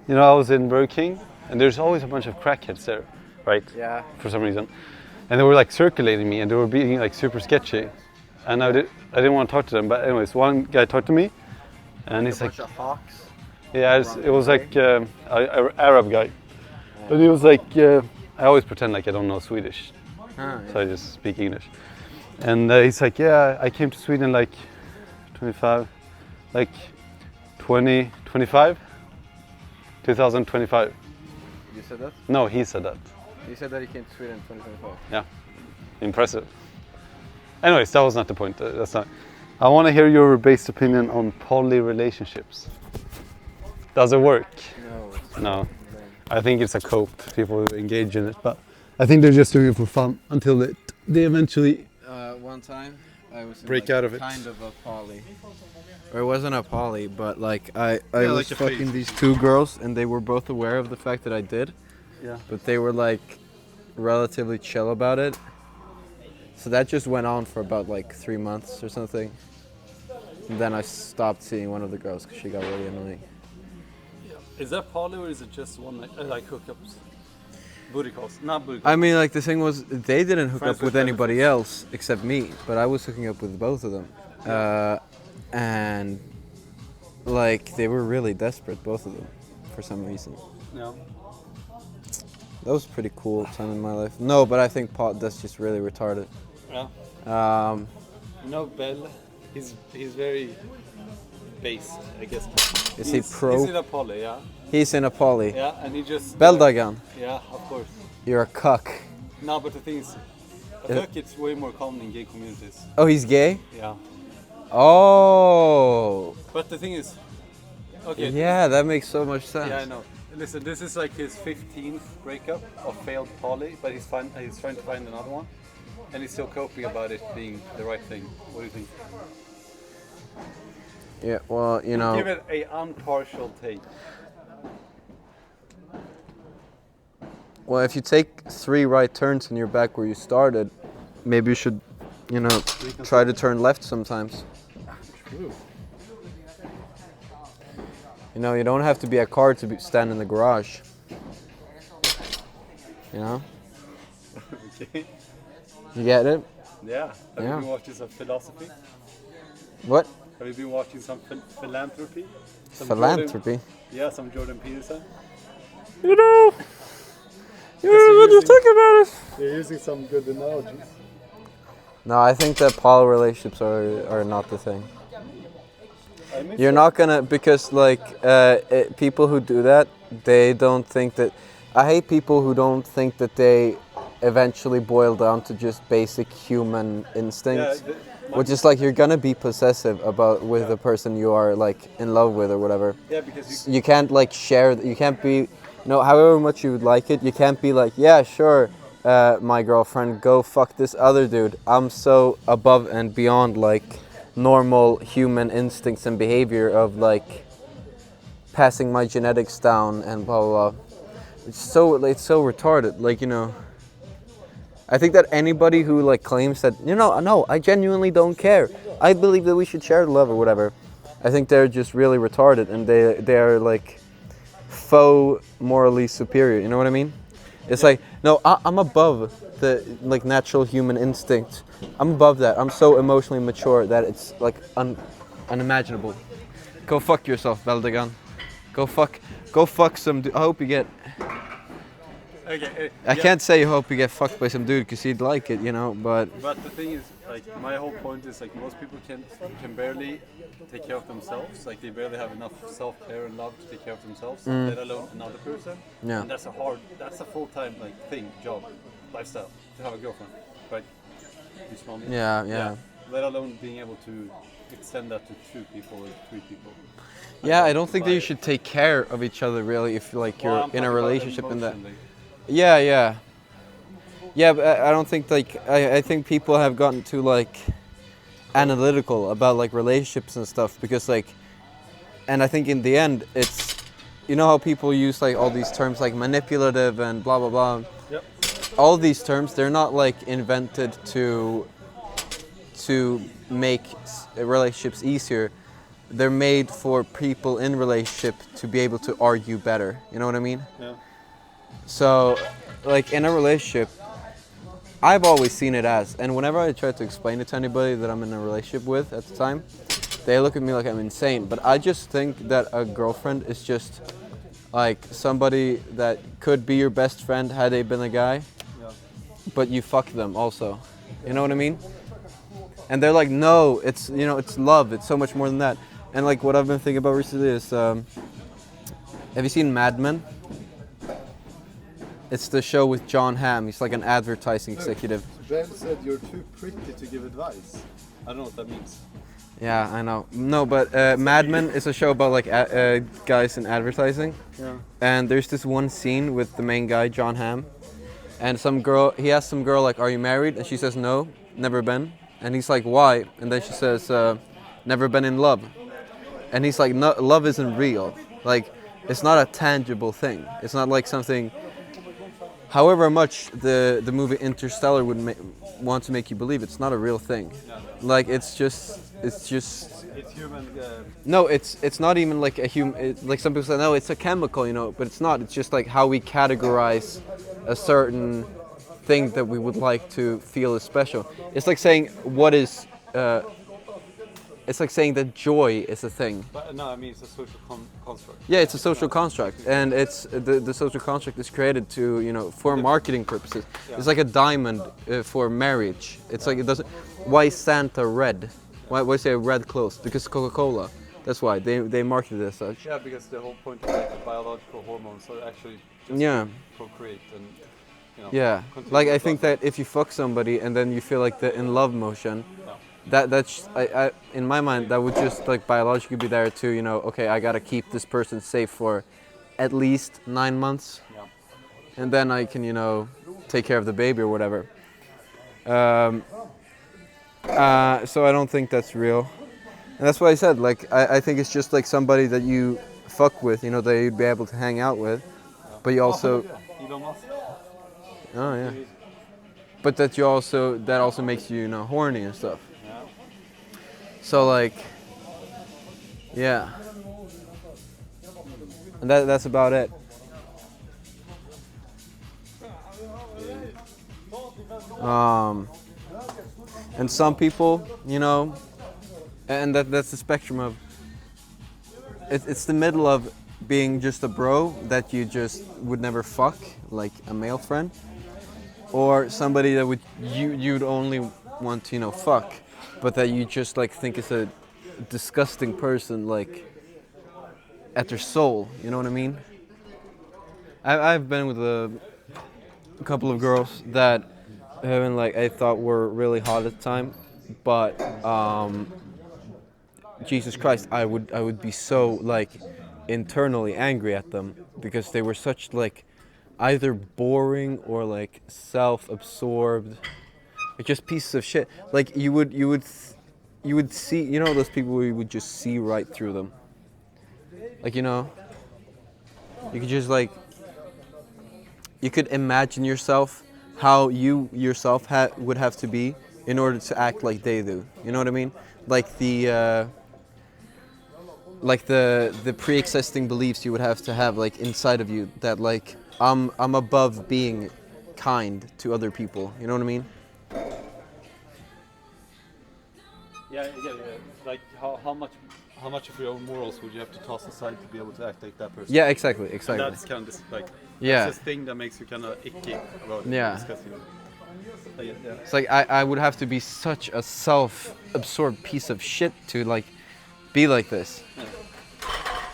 You know, I was in Burger King, and there's always a bunch of crackheads there, right? Yeah. For some reason, and they were like circulating me, and they were being like super sketchy, and I didn't want to talk to them. But anyways, one guy talked to me, and he's like, bunch of hawks. yeah, it was like an Arab guy, but he was like, I always pretend like I don't know Swedish, so I just speak English, and he's like, yeah, I came to Sweden like 2025. You said that? No, he said that. You said that he came to Sweden in 2025. Yeah, impressive. Anyways, that was not the point. That's not. I want to hear your based opinion on poly relationships. Does it work? No. I think it's a cope. People engage in it, but I think they're just doing it for fun until they eventually. One time I was Break out of it. Kind of a poly. Or it wasn't a poly, but like I Yeah, was like a fucking phase. these two girls, and they were both aware of the fact that I did. Yeah. But they were like relatively chill about it. So that just went on for about like 3 months or something. And then I stopped seeing one of the girls because she got really annoying. Is that poly or is it just one night, like hookups? Booty calls, not booty I mean, like the thing was, they didn't hook Friends up with with anybody else except me, but I was hooking up with both of them. And like they were really desperate, both of them, for some reason. Yeah. That was a pretty cool time in my life. No, but I think that's just really retarded. Yeah. No, Bell. He's very based, I guess. Is he pro? He's in a poly, yeah. He's in a poly. Yeah, and he just. Beldagan, Yeah, of course. you're a cuck. No, but the thing is, I feel like it's way more common in gay communities. Oh, he's gay? Yeah. Oh. But the thing is, okay. Yeah, that makes so much sense. Yeah, I know. Listen, this is like his 15th breakup of failed poly, but he's trying to find another one, and he's still coping about it being the right thing. What do you think? Yeah, well, you know. Give it a impartial take. Well, if you take 3 right turns and you're back where you started, maybe you should, try to turn left sometimes. True. You don't have to be a car to stand in the garage. You know? Okay. You get it? Yeah. Have Yeah. you been watching some philosophy? What? Have you been watching some philanthropy? Philanthropy? Some Jordan Peterson. You know what you're you think about it? They're using some good analogies. No, I think that poly relationships are not the thing. You're not gonna, because people who do that, they don't think that. I hate people who don't think that they eventually boil down to just basic human instincts, which is like you're gonna be possessive with the person you are like in love with or whatever. Yeah, because you can't like share. You can't be, however much you would like it. You can't be like, yeah, sure, my girlfriend, go fuck this other dude. I'm so above and beyond like normal human instincts and behavior of like passing my genetics down and blah blah blah. It's so retarded. Like, I think that anybody who like claims that, no, I genuinely don't care. I believe that we should share the love or whatever. I think they're just really retarded, and they are like faux morally superior. You know what I mean? It's like, no, I'm above the like natural human instinct. I'm above that. I'm so emotionally mature that it's like unimaginable. Go fuck yourself, Beldagan. Go fuck some. I hope you get. Okay. I can't say hope you get fucked by some dude because he'd like it, you know, but But the thing is, like, my whole point is, like, most people can barely take care of themselves. Like, they barely have enough self-care and love to take care of themselves, let alone another person. Yeah. And that's a full-time, like, thing, job, lifestyle, to have a girlfriend, right? You smell me? yeah. Let alone being able to extend that to 2 people or 3 people. Yeah, I don't think that you should take care of each other really if like you're in a relationship in that. Yeah. Yeah, but I don't think like I think people have gotten too like analytical about like relationships and stuff because like, and I think in the end it's, you know how people use like all these terms like manipulative and blah blah blah. Yep. All these terms, they're not like invented to make relationships easier. They're made for people in relationship to be able to argue better. You know what I mean? Yeah. So, like in a relationship, I've always seen it as, and whenever I try to explain it to anybody that I'm in a relationship with at the time, they look at me like I'm insane. But I just think that a girlfriend is just like somebody that could be your best friend had they been a guy, but you fuck them also. You know what I mean? And they're like, no, it's, you know, it's love. It's so much more than that. And like what I've been thinking about recently is, have you seen Mad Men? It's the show with John Hamm. He's like an advertising executive. Ben said you're too pretty to give advice. I don't know what that means. Yeah, I know. No, but Mad Men is a show about like guys in advertising. Yeah. And there's this one scene with the main guy, John Hamm, and some girl. He asks some girl like, "Are you married?" And she says, "No, never been." And he's like, "Why?" And then she says, "Never been in love." And he's like, "No, love isn't real. Like, it's not a tangible thing. It's not like something." However much the movie Interstellar would want to make you believe, it's not a real thing. Like it's just. It's human. No, it's not even like a human. Like some people say, no, it's a chemical, you know, but it's not. It's just like how we categorize a certain thing that we would like to feel is special. It's like saying what is. It's like saying that joy is a thing. But no, I mean it's a social construct. Yeah, it's a social construct, and it's the social construct is created to, you know, for marketing purposes. Yeah. It's like a diamond for marriage. It's like it doesn't. Why is Santa red? Why say red clothes? Because Coca-Cola. That's why they market it as such. Yeah, because the whole point of like the biological hormones are actually just Yeah. to procreate and, you know. Yeah. continue Like the I think process. that if you fuck somebody and then you feel like the in love motion, Yeah. that's I in my mind that would just like biologically be there to, you know, okay, I gotta keep this person safe for at least 9 months, Yeah. and then I can, you know, take care of the baby or whatever. So I don't think that's real, and that's why I said like I think it's just like somebody that you fuck with, you know, that you'd be able to hang out with, but you also Elon Musk. oh yeah, but that also makes you, you know, horny and stuff. Yeah. So like, yeah, and that's about it. And some people, you know, and that's the spectrum of. It's the middle of being just a bro that you just would never fuck, like a male friend, or somebody that you'd only want to, you know, fuck, but that you just like think is a disgusting person, like at their soul. You know what I mean? I've been with a couple of girls that have been like I thought were really hot at the time, but Jesus Christ, I would be so like internally angry at them because they were such like either boring or like self-absorbed, like just pieces of shit. Like you would see, you know, those people where you would just see right through them. Like, you know, you could just like you could imagine yourself how you yourself would have to be in order to act like they do. You know what I mean? Like the pre-existing beliefs you would have to have like inside of you that like I'm above being kind to other people. You know what I mean? Yeah, like how how much of your own morals would you have to toss aside to be able to act like that person? Yeah, exactly. And that's kind of like Yeah. that's this thing that makes you kind of icky about it. Yeah. Disgusting. Yeah. It's like I would have to be such a self-absorbed piece of shit to like be like this. Yeah.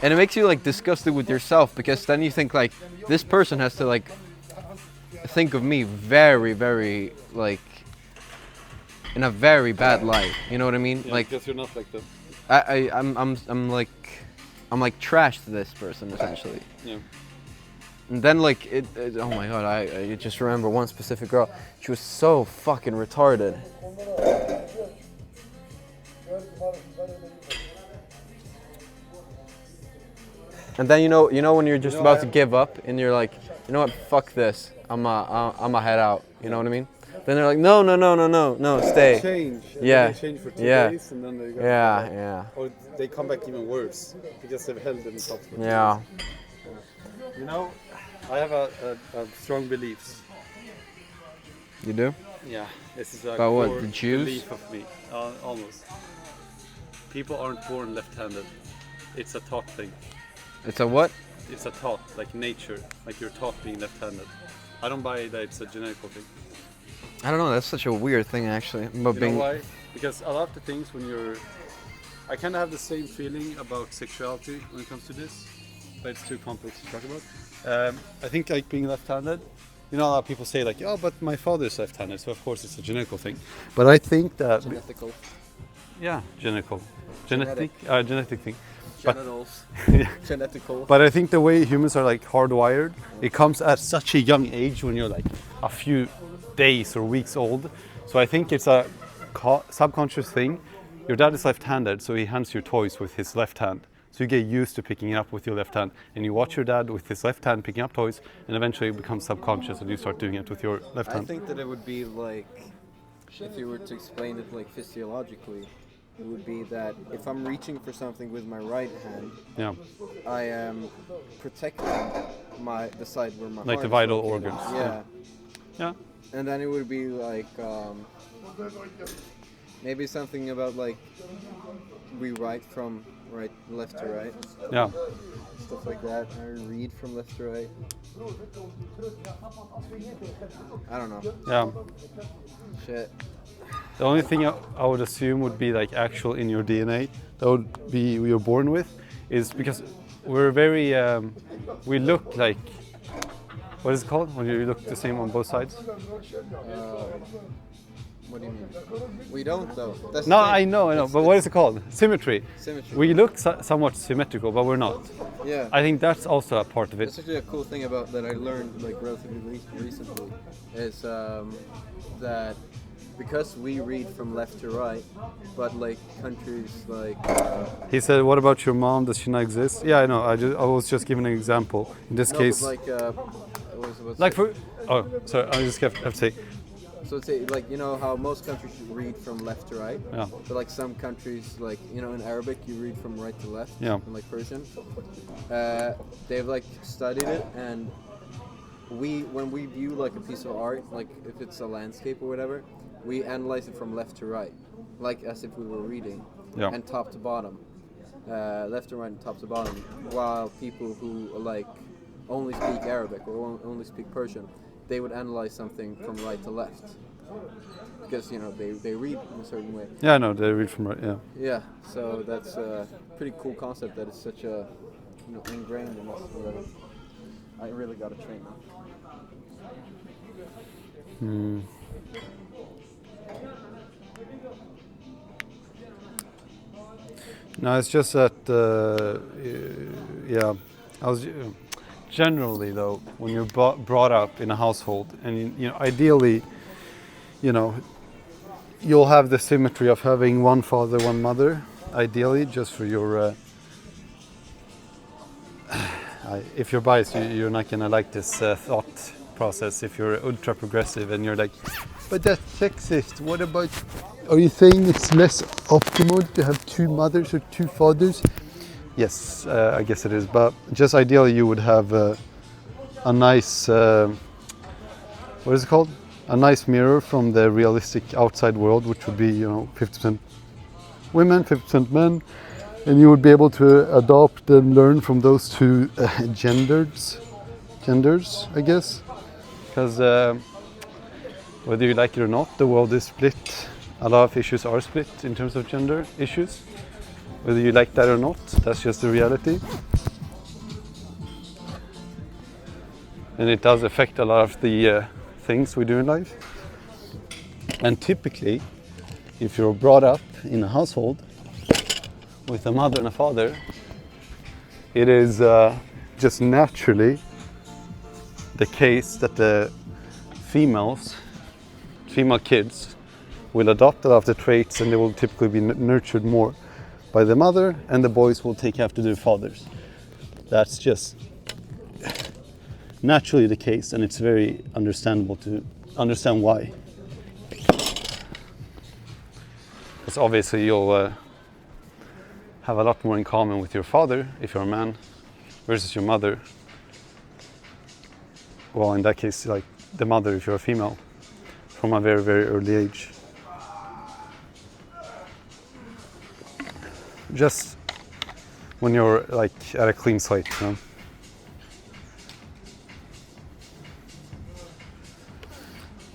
And it makes you like disgusted with yourself, because then you think like this person has to like think of me very, very like in a very bad light. You know what I mean? Yeah, Like because you're not like them. I'm like trash to this person essentially. Yeah. And then like oh my god, I just remember one specific girl. She was so fucking retarded. And then you know when you're just about to give up and you're like, you know what, fuck this, I'ma head out. You know what I mean? Then they're like, no, stay. Change. And Yeah. then they change for 2 Yeah. days and then they go. Yeah. Or they come back even worse because they've held themselves. for 2 Yeah. days. You know, I have a strong beliefs. You do? Yeah, this is a About what, core the Jews? belief of me. Almost. People aren't born left-handed. It's a taught thing. It's a what? It's a taught, like nature, like you're taught being left-handed. I don't buy that it's a genetical thing. I don't know. That's such a weird thing, actually. But You being know why? Because a lot of the things when you're... I kind of have the same feeling about sexuality when it comes to this, but it's too complex to talk about. I think like being left-handed, you know, a lot of people say like, oh, but my father's left-handed, so of course it's a genetical thing. But I think that... genetical. Yeah, genetical. Genetic thing. Genitals. Yeah. Genetical. But I think the way humans are like hardwired, it comes at such a young age when you're like a few days or weeks old. So I think it's a subconscious thing. Your dad is left-handed, so he hands you toys with his left hand. So you get used to picking it up with your left hand, and you watch your dad with his left hand picking up toys, and eventually it becomes subconscious, and you start doing it with your left I hand. think that it would be like, if you were to explain it like physiologically, it would be that if I'm reaching for something with my right hand, Yeah, I am protecting the side where my like heart the is vital located. organs. Yeah. Yeah. And then it would be like maybe something about like we write from left to right, Yeah. stuff like that. Or read from left to right. I don't know. Yeah. Shit. The only thing I would assume would be like actual in your DNA that would be you're born with, is because we're very we look like, what is it called when you look the same on both sides? What do you mean? We don't though. That's No, the thing. I know, but what is it called? Symmetry. Symmetry. We look somewhat symmetrical, but we're not. Yeah. I think that's also a part of That's it. actually a cool thing about that I learned like relatively recently is that because we read from left to right, but like countries like He said, "What about your mom? Does she not exist?" Yeah, I know. I was just giving an example. In this no, case, but like what's like it? for sorry, I just have to say, So it's like, you know how most countries read from left to right, yeah, but like some countries, like, you know, in Arabic you read from right to left, Yeah. and like Persian, they've like studied it, and when we view like a piece of art, like if it's a landscape or whatever, we analyze it from left to right, like as if we were reading, Yeah. and top to bottom, left to right and top to bottom, while people who like only speak Arabic or only speak Persian, they would analyze something from right to left, because, you know, they read in a certain way. yeah, no, they read from right, yeah. Yeah, so that's a pretty cool concept that is such a, you know, ingrained in us. Whatever. I really got to train now. No, it's just that, yeah, I was generally though, when you're brought up in a household, and you know, ideally, you know, you'll have the symmetry of having one father, one mother, ideally, just for your. If you're biased, you're not gonna like this thought process. If you're ultra progressive and you're like, but that's sexist. What about? Are you saying it's less optimal to have two mothers or two fathers? Yes, I guess it is. But just ideally, you would have a nice, what is it called? A nice mirror from the realistic outside world, which would be, you know, 50% women, 50% men, And you would be able to adopt and learn from those two genders, I guess. Because whether you like it or not, the world is split. A lot of issues are split in terms of gender issues. Whether you like that or not, that's just the reality. And it does affect a lot of the things we do in life. And typically, if you're brought up in a household with a mother and a father, it is just naturally the case that the female kids will adopt a lot of the traits, and they will typically be nurtured more by the mother, and the boys will take after their fathers. That's just naturally the case, and it's very understandable to understand why. Because obviously you'll have a lot more in common with your father if you're a man versus your mother. Well, in that case, like the mother if you're a female, from a very, very early age. Just when you're like at a clean slate, you know.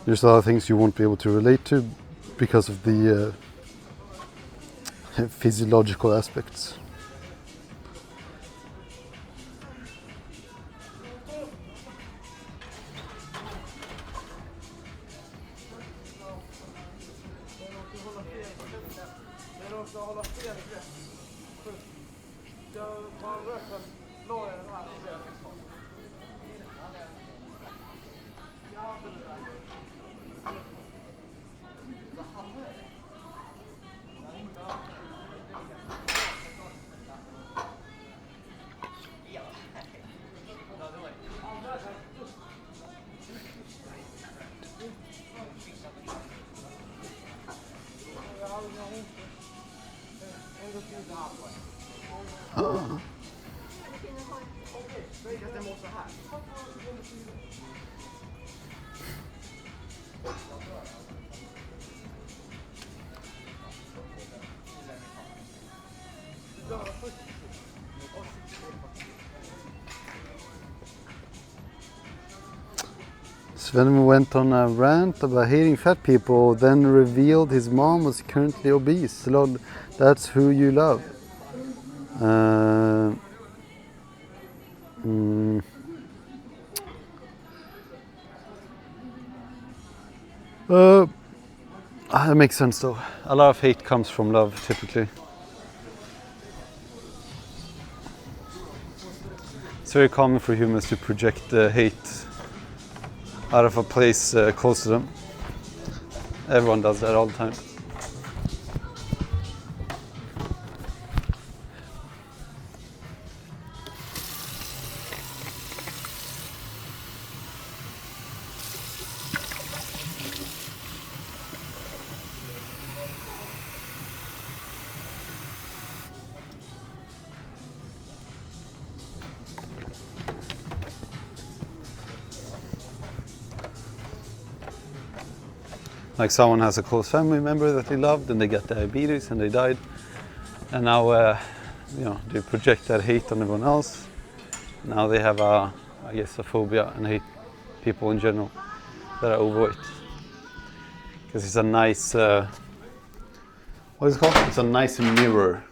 There's a lot of things you won't be able to relate to because of the physiological aspects. Sven went on a rant about hating fat people, then revealed his mom was currently obese. Lol, that's who you love. That makes sense though. A lot of hate comes from love, typically. It's very common for humans to project hate out of a place close to them. Everyone does that all the time. Like someone has a close family member that they loved and they got diabetes and they died, and now they project that hate on everyone else. Now they have I guess a phobia and hate people in general that are overweight, because it's a nice what is it called? It's a nice mirror.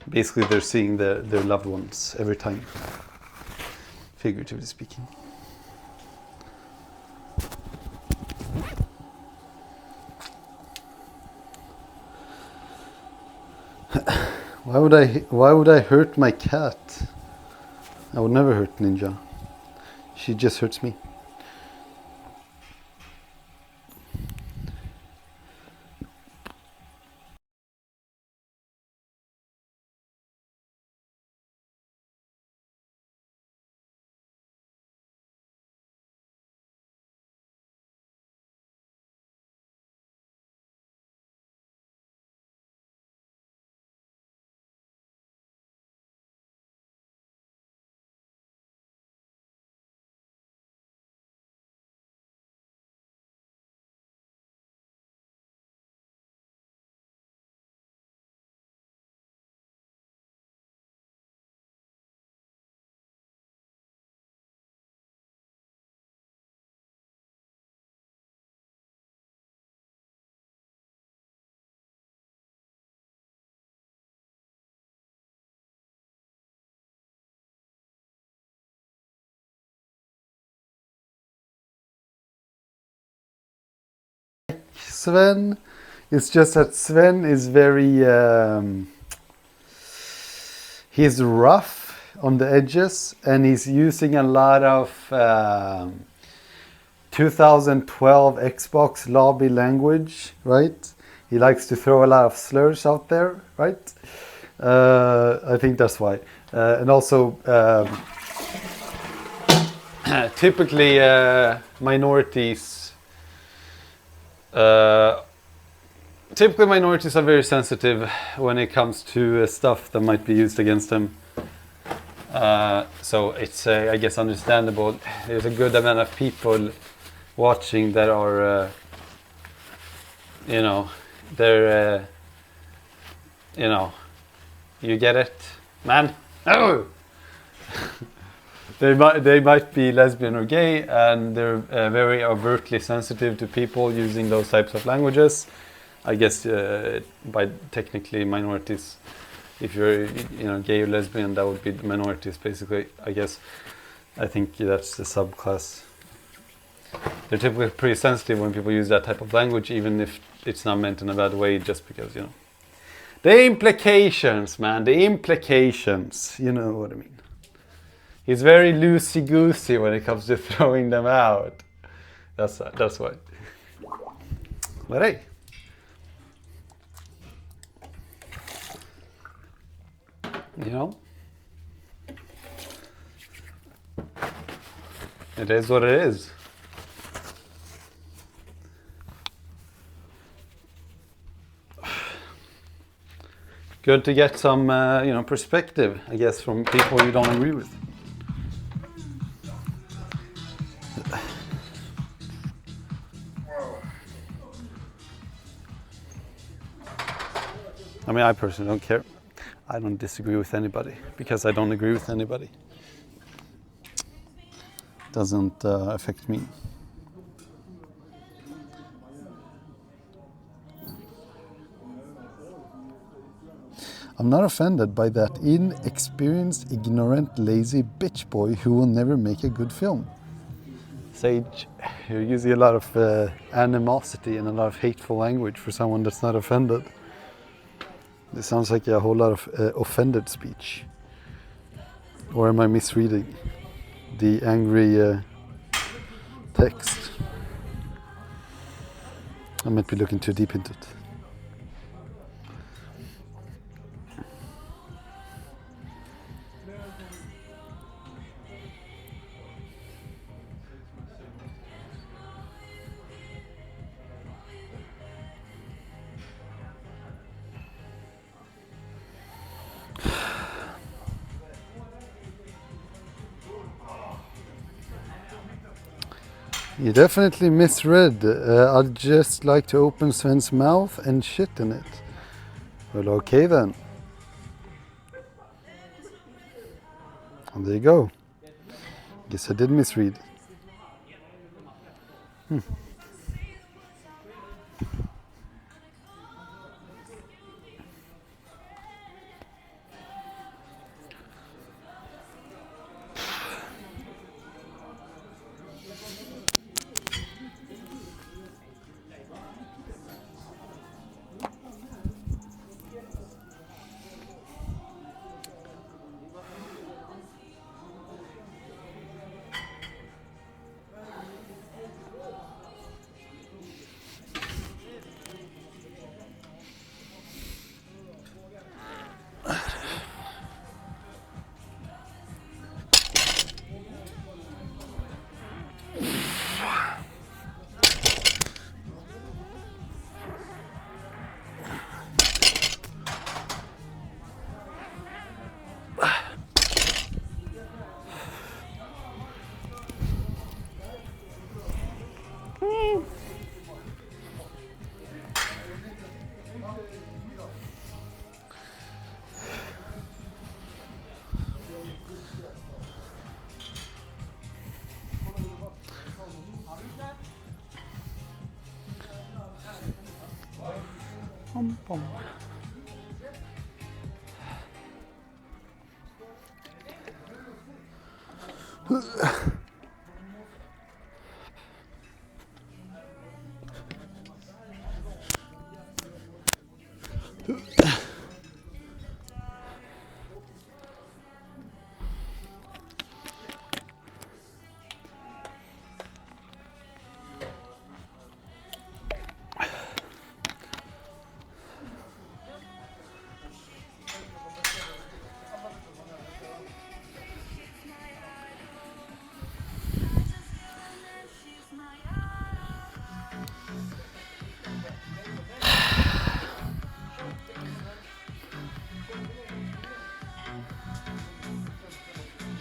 Basically, they're seeing their loved ones every time, figuratively speaking. Why would I hurt my cat? I would never hurt Ninja. She just hurts me. Sven. It's just that Sven is very he's rough on the edges, and he's using a lot of 2012 Xbox lobby language, right? He likes to throw a lot of slurs out there, right? I think that's why. And also, typically minorities are very sensitive when it comes to stuff that might be used against them. So it's, I guess, understandable. There's a good amount of people watching that are, they're, you get it, man? No! They might be lesbian or gay, and they're very overtly sensitive to people using those types of languages. I guess by technically minorities, if you're gay or lesbian, that would be the minorities basically. I guess I think that's the subclass. They're typically pretty sensitive when people use that type of language, even if it's not meant in a bad way, just because the implications, man. The implications. You know what I mean. He's very loosey-goosey when it comes to throwing them out. That's why. But hey. It is what it is. Good to get some, perspective, I guess, from people you don't agree with. I mean, I personally don't care. I don't disagree with anybody because I don't agree with anybody. Doesn't affect me. I'm not offended by that inexperienced, ignorant, lazy bitch boy who will never make a good film. Sage, you're using a lot of animosity and a lot of hateful language for someone that's not offended. This sounds like a whole lot of offended speech. Or am I misreading the angry text? I might be looking too deep into it. You definitely misread. I'd just like to open Sven's mouth and shit in it. Well, okay then. And there you go. Guess I did misread.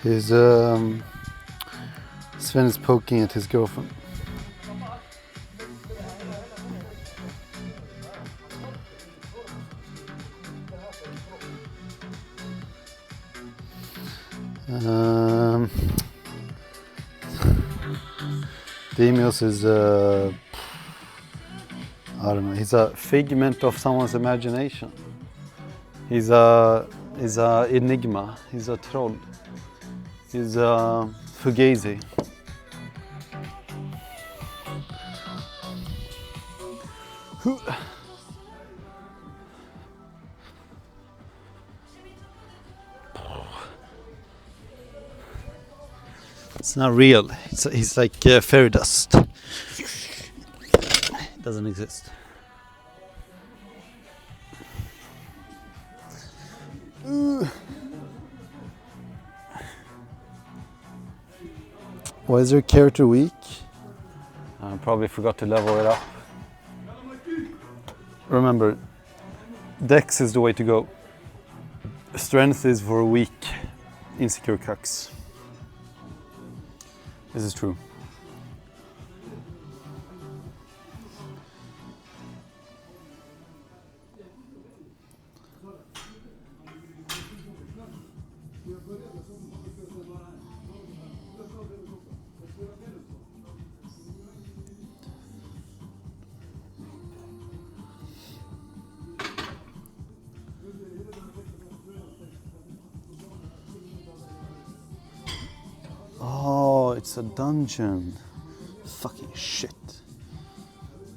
His Sven is poking at his girlfriend. Demios is I don't know. He's a figment of someone's imagination. He's a enigma. He's a troll. He's a fugazi. It's not real. He's like fairy dust. It doesn't exist. Why is their character weak? I probably forgot to level it up. Remember, Dex is the way to go. Strength is for weak, insecure cucks. This is true. Oh, it's a dungeon. Fucking shit.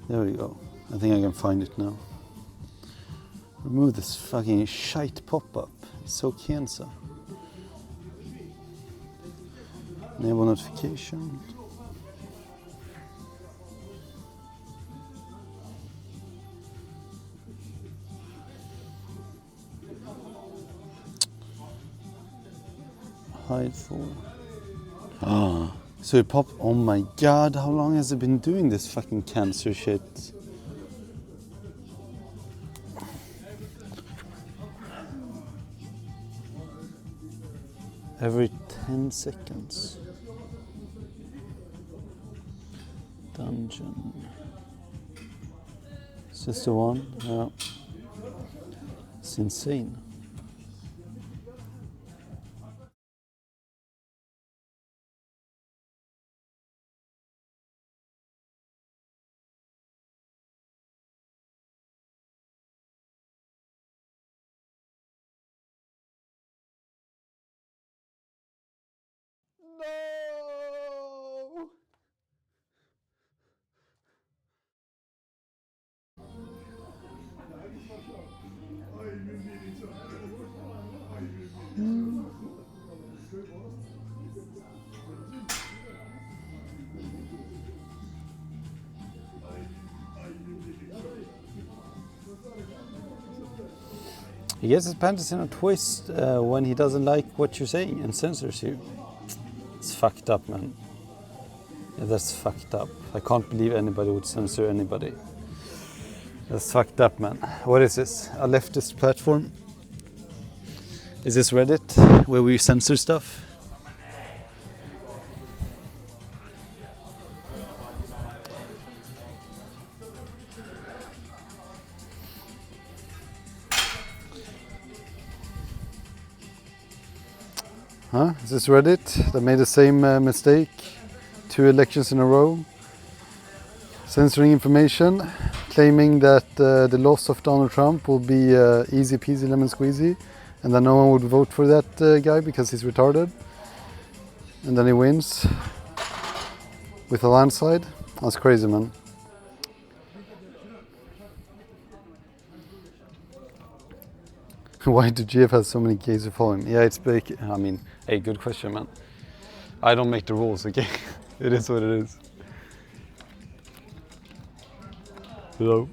There we go. I think I can find it now. Remove this fucking shite pop-up. It's so cancer. Enable notification. Hide for. Ah, so it popped. Oh my god, how long has it been doing this fucking cancer shit? Every 10 seconds. Dungeon. Is this the one? Yeah. It's insane. No! He gets his panties in a twist when he doesn't like what you're saying and censors you. It's fucked up, man. Yeah, that's fucked up. I can't believe anybody would censor anybody. That's fucked up, man. What is this? A leftist platform? Is this Reddit, where we censor stuff? Huh? Is this Reddit that made the same mistake 2 elections in a row? Censoring information, claiming that the loss of Donald Trump will be easy peasy lemon squeezy, and that no one would vote for that guy because he's retarded. And then he wins with a landslide. That's crazy, man. Why do GF have so many gays who follow him? Yeah, it's big. I mean, hey, good question, man. I don't make the rules, okay? It is what it is. Hello.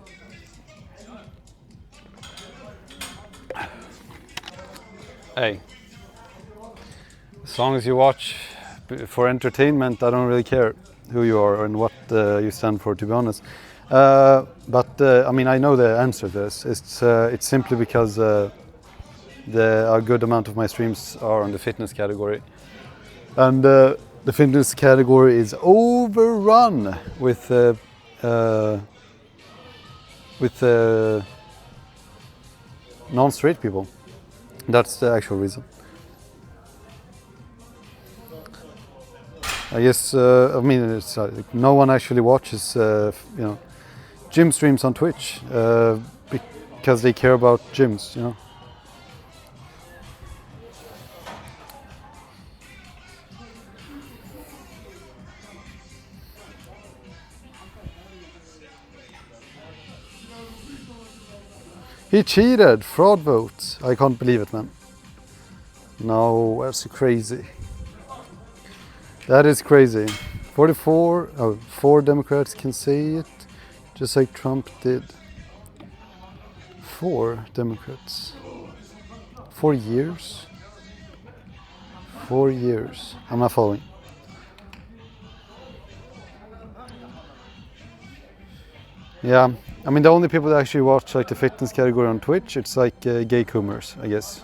Hey, as long as you watch for entertainment, I don't really care who you are and what you stand for, to be honest. But I mean, I know the answer to this. It's simply because a good amount of my streams are on the fitness category, And the fitness category is overrun with non-straight people. That's the actual reason. I guess I mean it's no one actually watches gym streams on Twitch because they care about gyms, you know. He cheated! Fraud votes! I can't believe it, man. No, that's crazy. That is crazy. 4 Democrats can say it, just like Trump did. 4 Democrats. 4 years? 4 years. I'm not following. Yeah, I mean the only people that actually watch like the fitness category on Twitch, it's like gay coomers, I guess.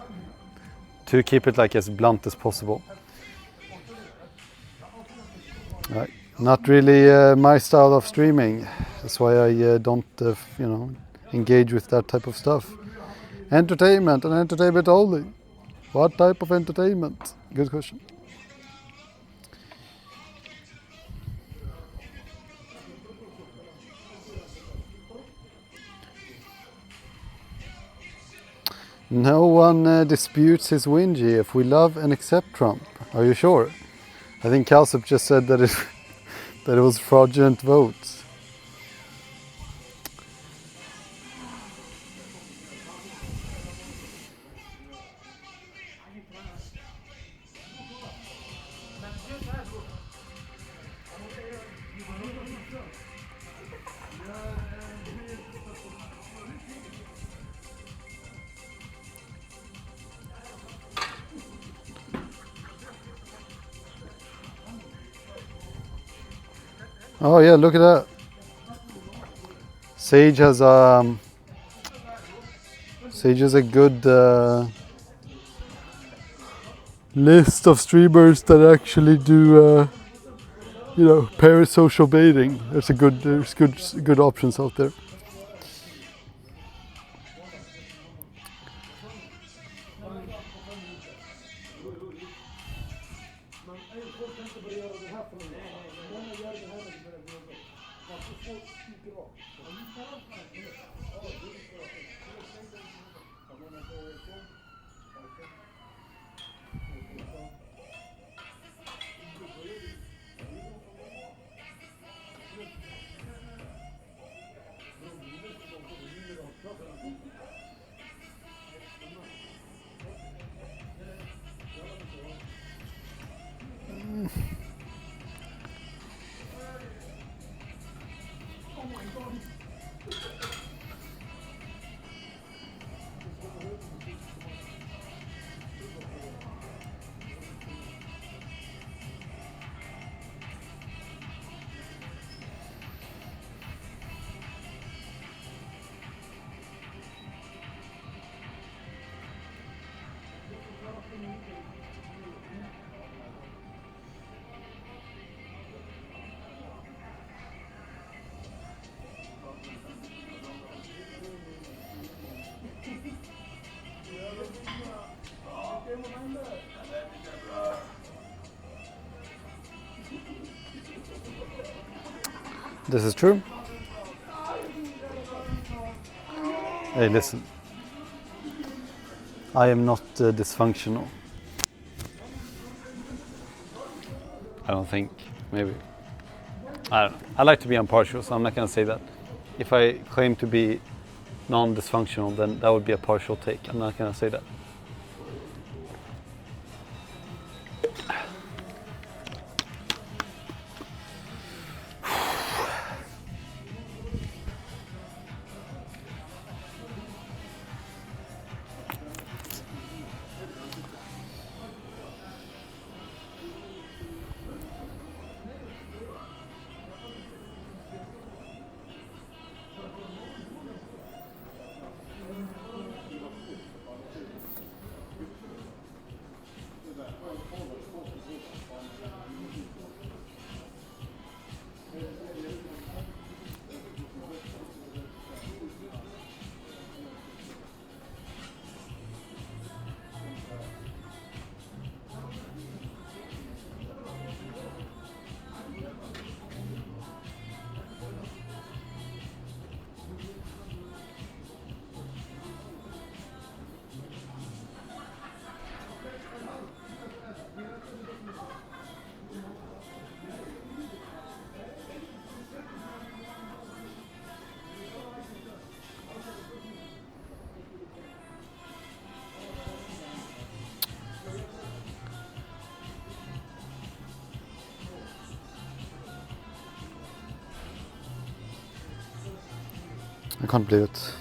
To keep it like as blunt as possible. Not really my style of streaming. That's why I don't, engage with that type of stuff. Entertainment and entertainment only. What type of entertainment? Good question. No one disputes his win, GF. We love and accept Trump. Are you sure? I think Kalsup just said that it was fraudulent votes. Oh yeah, look at that. Sage has a good list of streamers that actually do parasocial baiting. There's good options out there. This is true. Hey, listen. I am not dysfunctional. I don't think. Maybe. I don't know. I like to be impartial, so I'm not going to say that. If I claim to be non-dysfunctional, then that would be a partial take. I'm not going to say that. I can't believe it.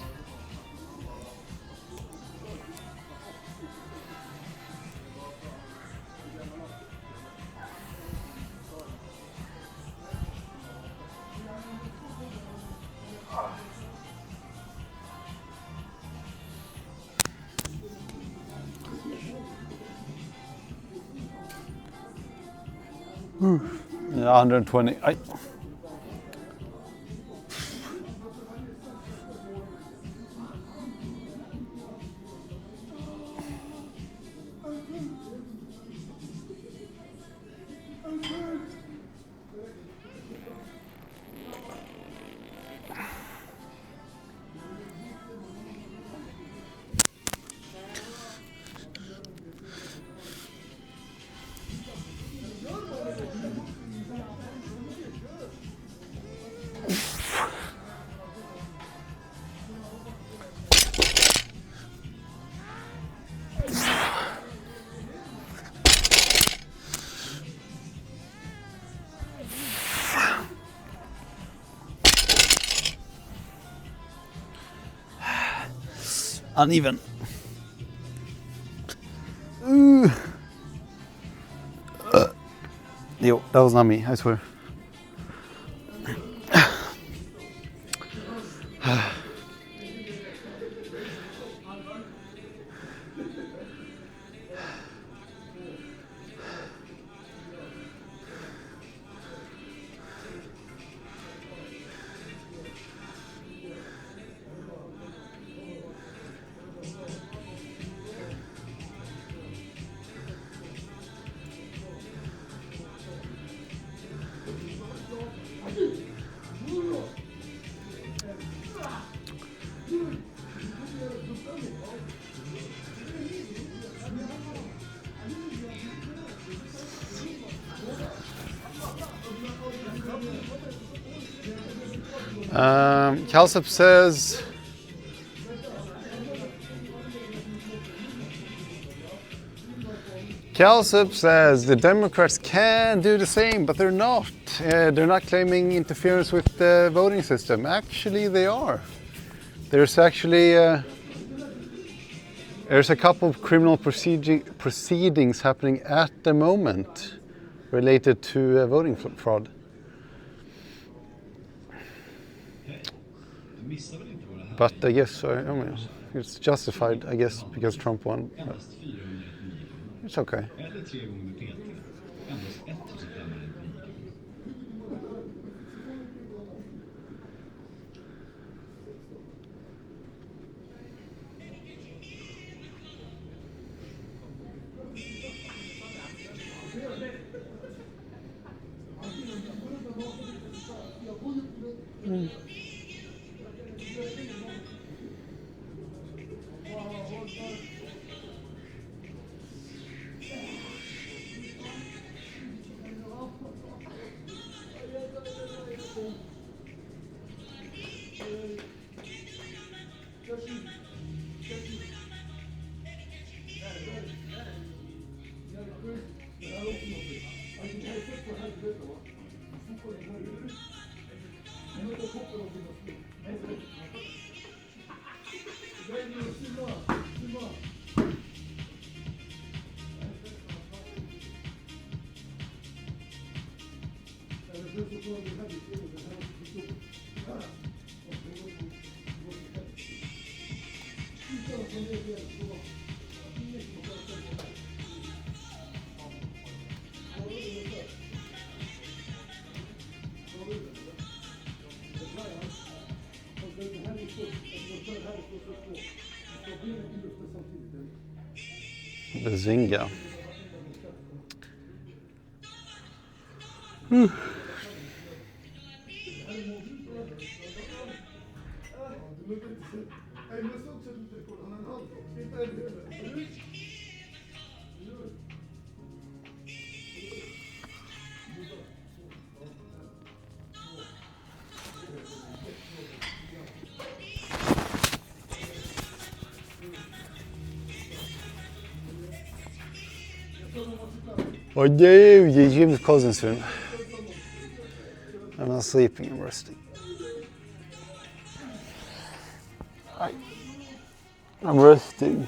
Yeah, 120. Uneven. Yo, that was not me, I swear. Kalsup says the Democrats can do the same, but they're not. They're not claiming interference with the voting system. Actually, they are. There's actually there's a couple of criminal proceedings happening at the moment related to voting fraud. But I guess I mean, it's justified, I guess, because Trump won. But it's okay. Bazinga. Oh no, Jim's cousin soon. I'm not sleeping, I'm resting. I'm resting.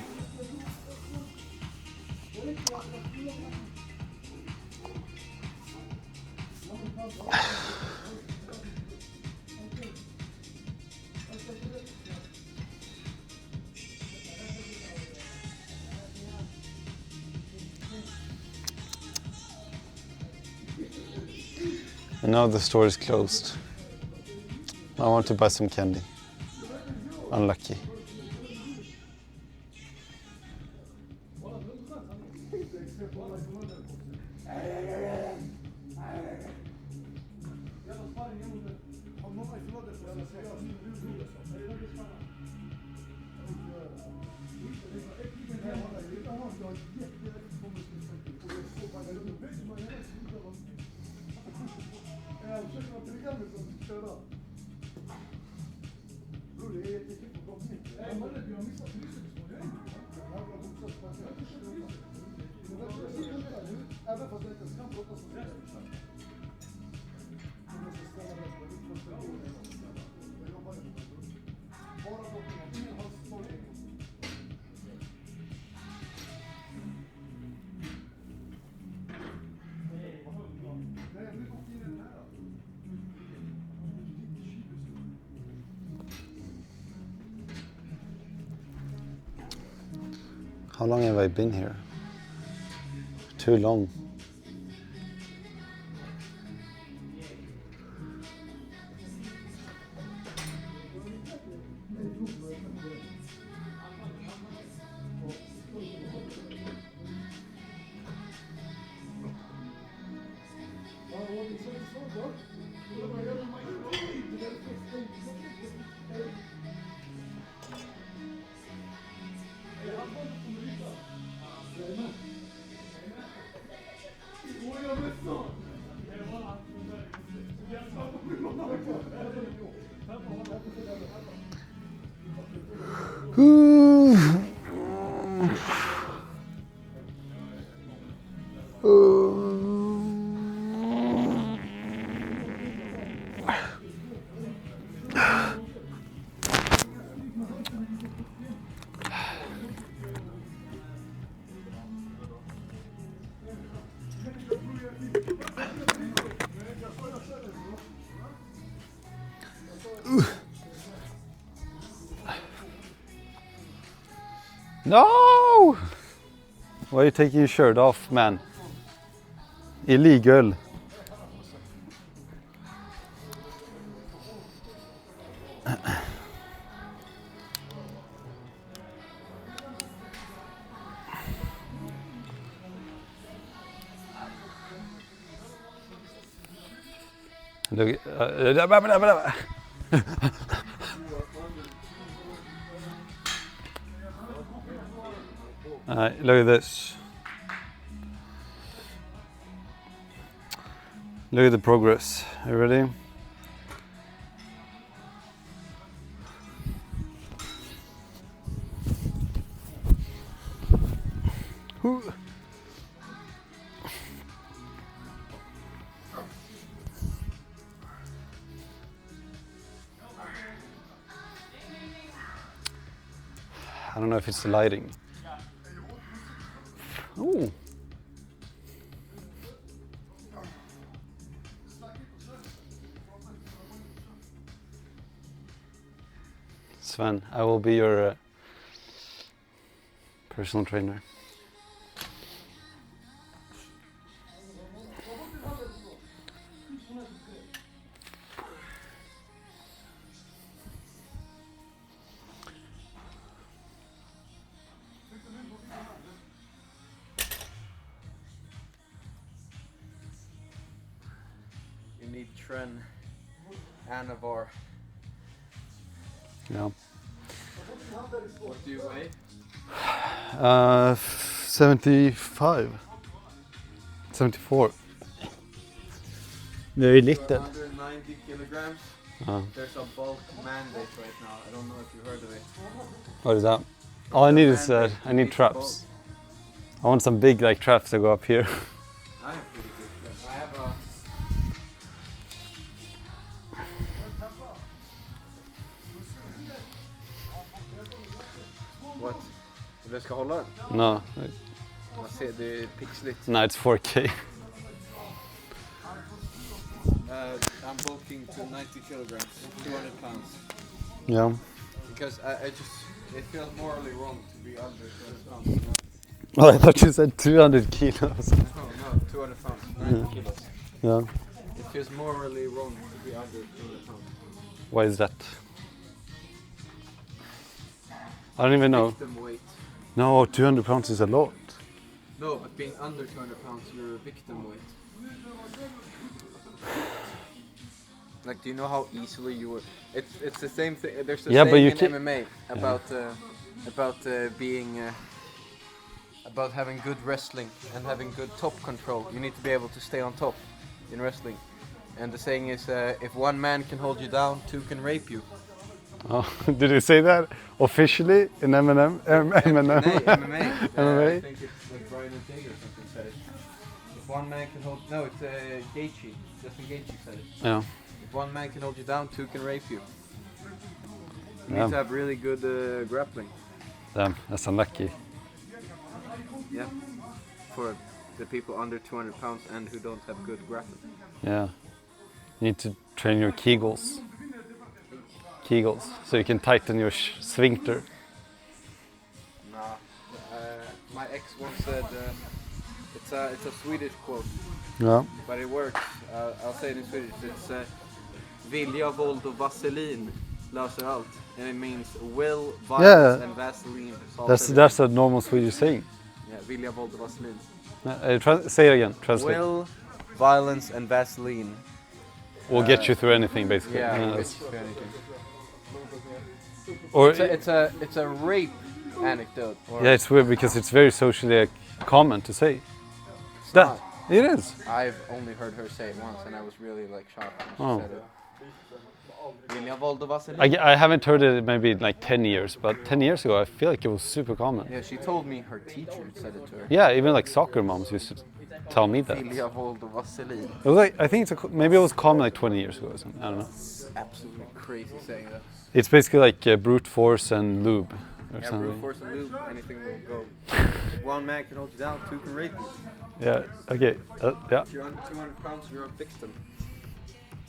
And now the store is closed. I want to buy some candy. Unlucky. How long have I been here? Too long. No! Why are you taking your shirt off, man? Illegal. Look, look at this. Look at the progress. Are you ready? I don't know if it's the lighting. Ooh. Sven, I will be your personal trainer. You need Tren and a VAR. Yeah. What do you weigh? 75. 74. Very little. 190 kilograms. There's a bulk mandate right now. I don't know if you heard of it. What is that? All I need is I need traps. I want some big like traps to go up here. I have pretty good traps. I have a... Den ska hålla den? No, Man ser, det är pixligt. no, it's 4K. I'm bulking to 90 kilograms, 200 pounds. Yeah. Because I just, it feels morally wrong to be under 200 pounds. Oh, I thought you said 200 kilos. No, 200 pounds, 90 kilos. Yeah. It feels morally wrong to be under 200 pounds. Why is that? I don't even know. Victim weight. No, 200 pounds is a lot. No, but being under 200 pounds, you're a victim weight. Like, do you know how easily you would? It's the same thing. There's a Yeah, but saying you in can- MMA about being about having good wrestling and having good top control. You need to be able to stay on top in wrestling. And the saying is, if one man can hold you down, two can rape you. Oh, did you say that officially in Eminem? Eminem? No, MMA. MMA? I think it's like Brian and Jay or something said it. If one man can hold, no, it's Gaethje. Justin Gaethje said it. Yeah. If one man can hold you down, two can rape you. You Yeah. need to have really good grappling. Damn, that's unlucky. Yeah. For the people under 200 pounds and who don't have good grappling. Yeah. You need to train your Kegels. Kegels, so you can tighten your sphincter. Nah. My ex once said, it's a Swedish quote, Yeah. but it works. I'll say it in Swedish. It's vilja, våld och vaselin löser allt. And it means will, violence and Vaseline solve everything. That's a normal Swedish saying. Yeah, vilja, våld och vaselin. Say it again. Translate. Will, violence and Vaseline. Will get you through anything, basically. Yeah, that's- it's anything. or It's a rape anecdote. Or yeah, it's weird because it's very socially common to say. it's That not. it is. I've only heard her say it once, and I was really like shocked when she Oh. said it. Vilja, våld och vaselin. I haven't heard it maybe in like 10 years, but 10 years ago I feel like it was super common. Yeah, she told me her teacher said it to her. Yeah, even like soccer moms used to tell me that. Vilja, våld och vaselin. It was like I think maybe it was common like 20 years ago or something. I don't know. Absolutely crazy saying that. It's basically like brute force and lube or Yeah, something. brute force and lube, anything will go. If one man can hold you down, two can rape you. Yeah. Okay. Yeah. If you're under 200 pounds, you're a victim.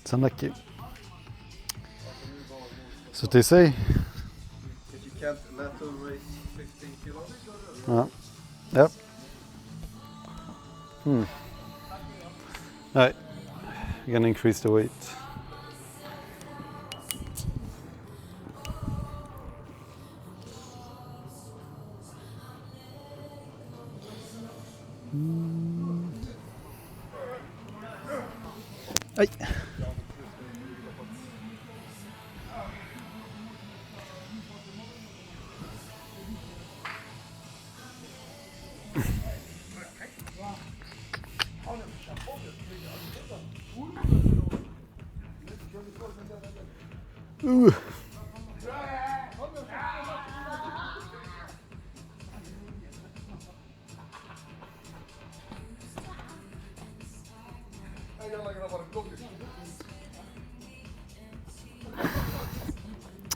It's unlucky. So they say. If you can't lateral raise 15 kilos. Yeah. Yep. Right. We're gonna increase the weight. Aj.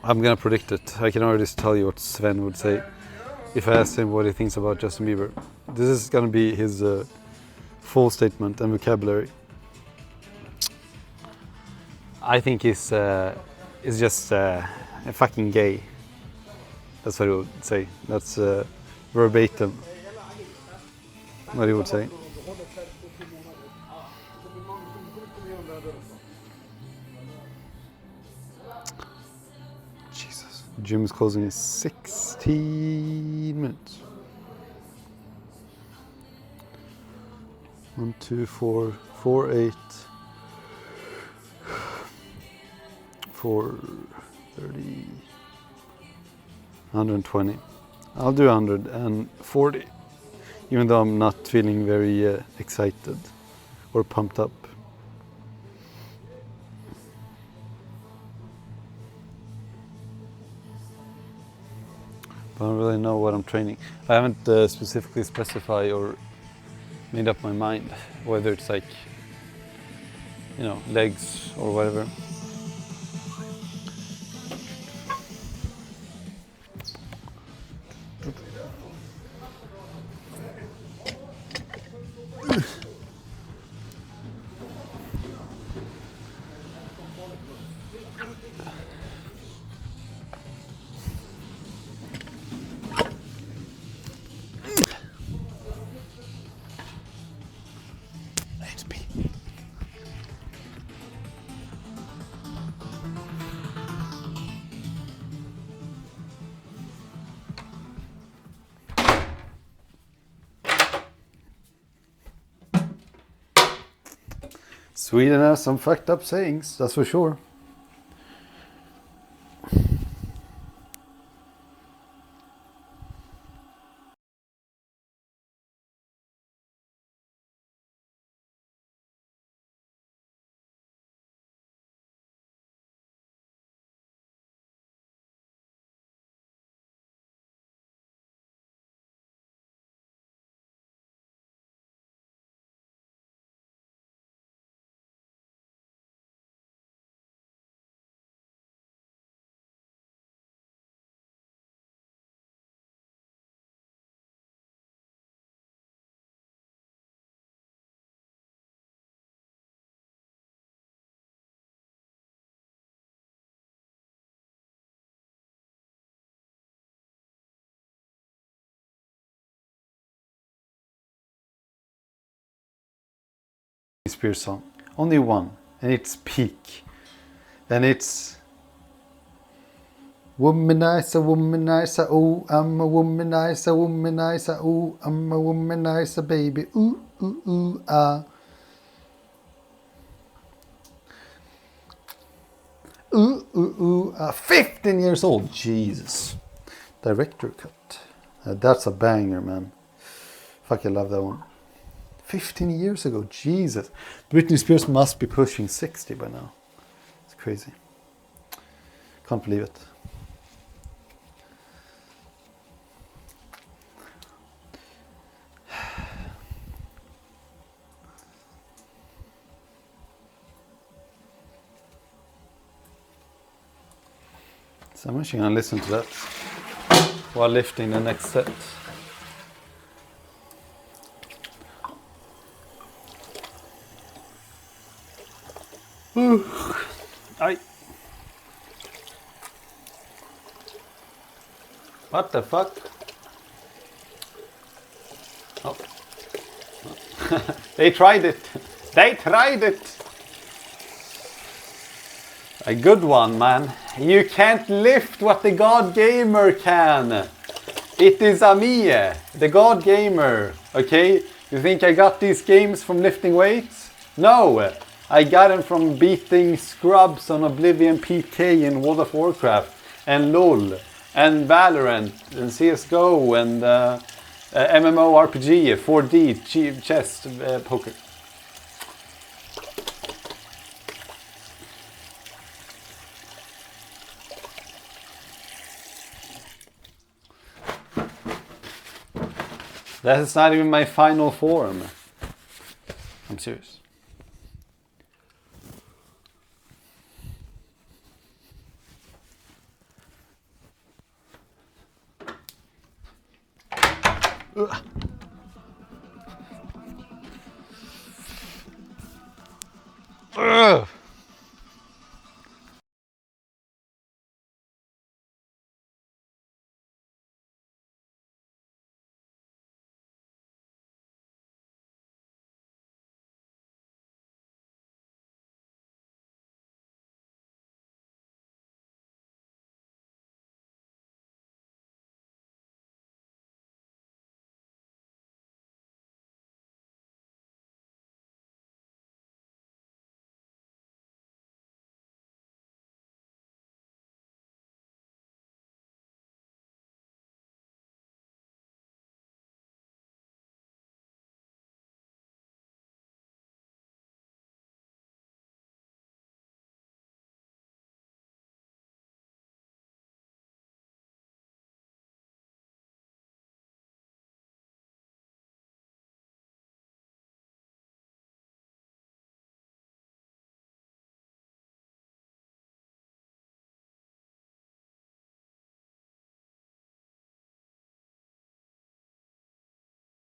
I'm gonna predict it. I can already tell you what Sven would say if I asked him what he thinks about Justin Bieber. This is gonna be his full statement and vocabulary. I think he's just fucking gay. That's what he would say. That's verbatim what he would say. Jesus. Gym is closing in 16 minutes. 1, 2, 4, 4, 8, 4, 30, 120. I'll do 140, even though I'm not feeling very excited or pumped up. But I don't really know what I'm training. I haven't specifically specified or made up my mind whether it's like, you know, legs or whatever. Sweden has some fucked up sayings, that's for sure. Spears song. Only one, and it's peak. And it's womanizer, womanizer, oh, I'm a womanizer, womanizer, oh, I'm a womanizer, baby, ooh, ooh, ooh, ah. Ooh, ooh, ooh, 15 years old, Jesus. Director cut. That's a banger, man. Fuck, I love that one. 15 years ago, Jesus. Britney Spears must be pushing 60 by now. It's crazy. Can't believe it. So I'm actually gonna listen to that while lifting the next set. Aye. What the fuck? Oh. They tried it. They tried it. A good one, man. You can't lift what the God Gamer can. It is a me, the God Gamer. Okay? You think I got these games from lifting weights? No. I got them from beating scrubs on Oblivion PK in World of Warcraft and LoL and Valorant and CSGO and MMORPG, 4D, chess, poker. That is not even my final form. I'm serious. Ugh.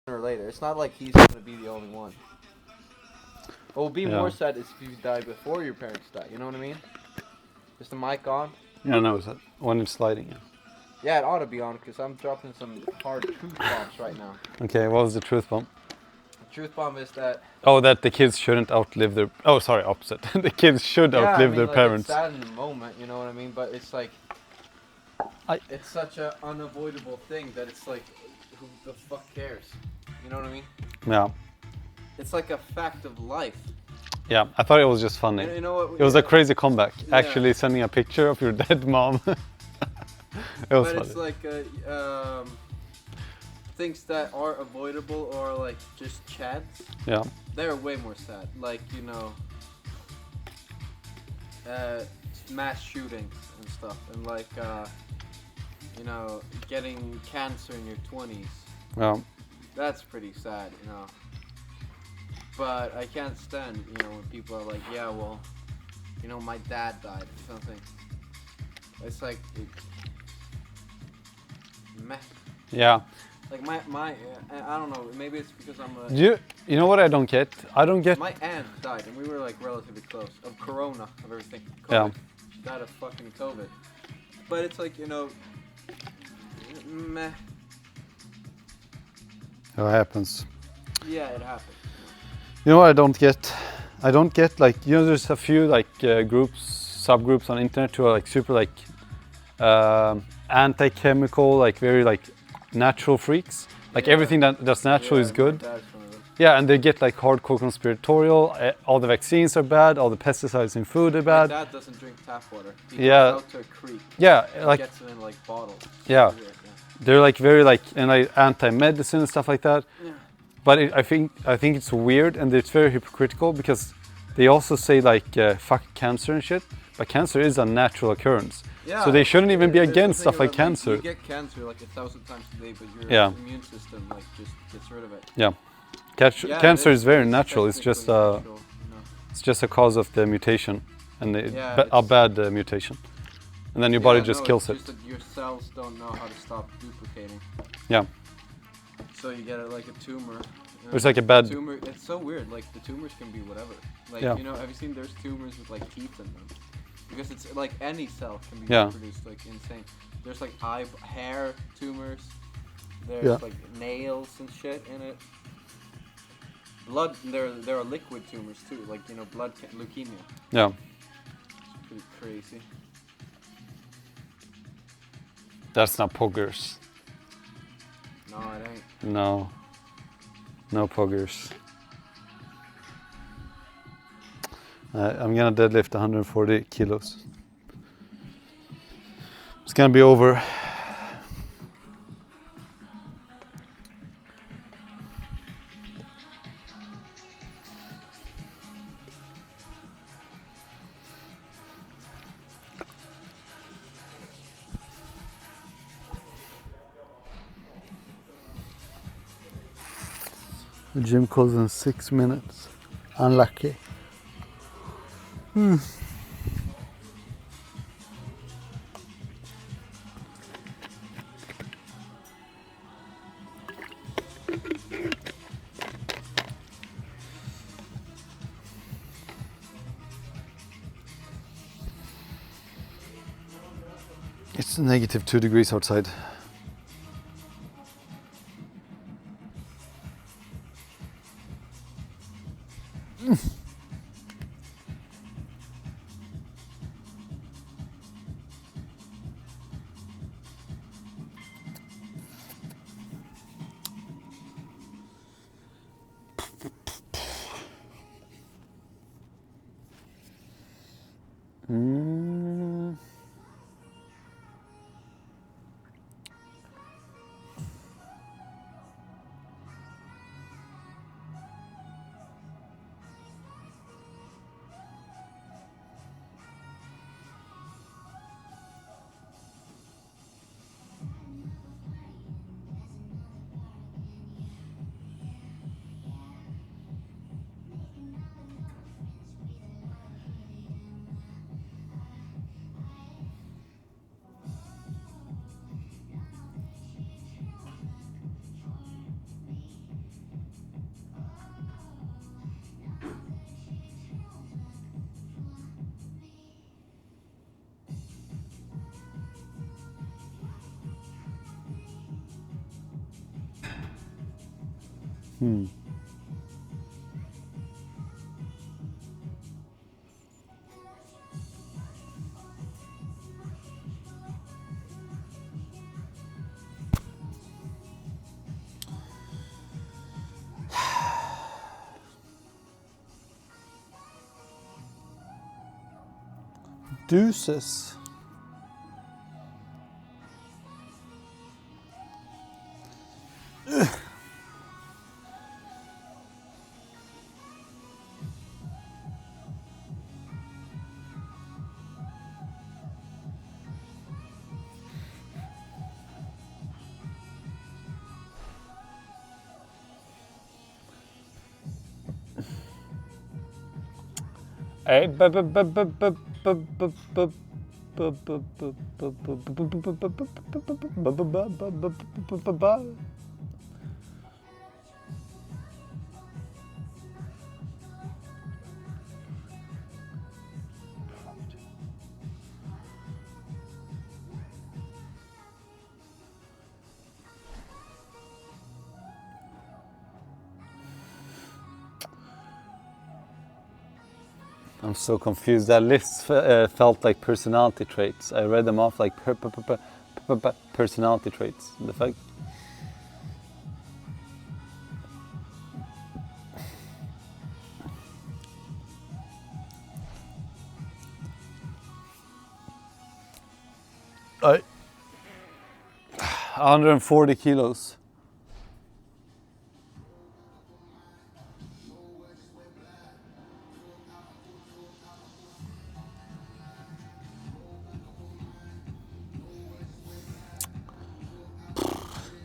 Or later. It's not like he's gonna be the only one. What will be more sad is if you die before your parents die. You know what I mean? Is the mic on? Yeah, no, it's when it's sliding. Yeah, it ought to be on because I'm dropping some hard truth bombs right now. Okay, what was the truth bomb? The truth bomb is that. Oh, that the kids shouldn't outlive their. Oh, sorry, opposite. The kids should outlive their parents. It's sad in the moment, you know what I mean? But it's like. It's such an unavoidable thing that it's like, who the fuck cares? You know what I mean? Yeah. It's like a fact of life. Yeah, I thought it was just funny. You know what? It was a crazy comeback. Yeah. Actually sending a picture of your dead mom. It was But funny. it's like things that are avoidable or like just chance. Yeah. They're way more sad. Like, you know, mass shootings and stuff, and like, you know, getting cancer in your 20s. Yeah. That's pretty sad, you know. But I can't stand, you know, when people are like, yeah, well, you know, my dad died or something. It's like, meh. Yeah. Like my, I don't know. Maybe it's because I'm a. You know what I don't get? I don't get. My aunt died, and we were like relatively close of corona, of everything. COVID. Yeah. She died of fucking COVID. But it's like, you know, meh. It happens. Yeah, it happened. You know what I don't get? I don't get like, you know, there's a few like groups, subgroups on internet who are like super like anti-chemical, like very like natural freaks. Like Yeah. everything that's natural is my good. dad's one of them. Yeah, and they get like hardcore conspiratorial. All the vaccines are bad. All the pesticides in food are My bad. dad doesn't drink tap water. He Yeah. goes out to a creek. Yeah, And like gets it in like bottles. Yeah. Weird, they're like very like and like anti-medicine and stuff like that. yeah. But I think it's weird and it's very hypocritical because they also say like fuck cancer and shit. But cancer is a natural occurrence. Yeah, So they shouldn't even be there's against something stuff like about, cancer. You get cancer like 1,000 times a day, but your Yeah. immune system like just gets rid of it. Yeah. Yeah, Cancer it is very it's natural. It's just technically natural, you know. it's just a cause of the mutation and Yeah, a it's- bad mutation. And then your body Yeah, just no, kills it's it. just that your cells don't know how to stop duplicating. Yeah. So you get like a tumor. you know, It's like a the bad- tumor. It's so weird. Like the tumors can be whatever. Like Yeah. you know, have you seen there's tumors with like teeth in them? Because it's like any cell can be Yeah. reproduced like insane. There's like hair tumors. There's Yeah. like nails and shit in it. Blood. There are liquid tumors too. Like you know, leukemia. Yeah. It's pretty crazy. That's not poggers. No, it ain't. No. No poggers. I'm gonna deadlift 140 kilos. It's gonna be over. The gym closes in 6 minutes. Unlucky. It's negative 2 degrees outside. Mm. Deuces. I'm so confused. That list felt like personality traits. I read them off like personality traits. The fact. I 140 kilos.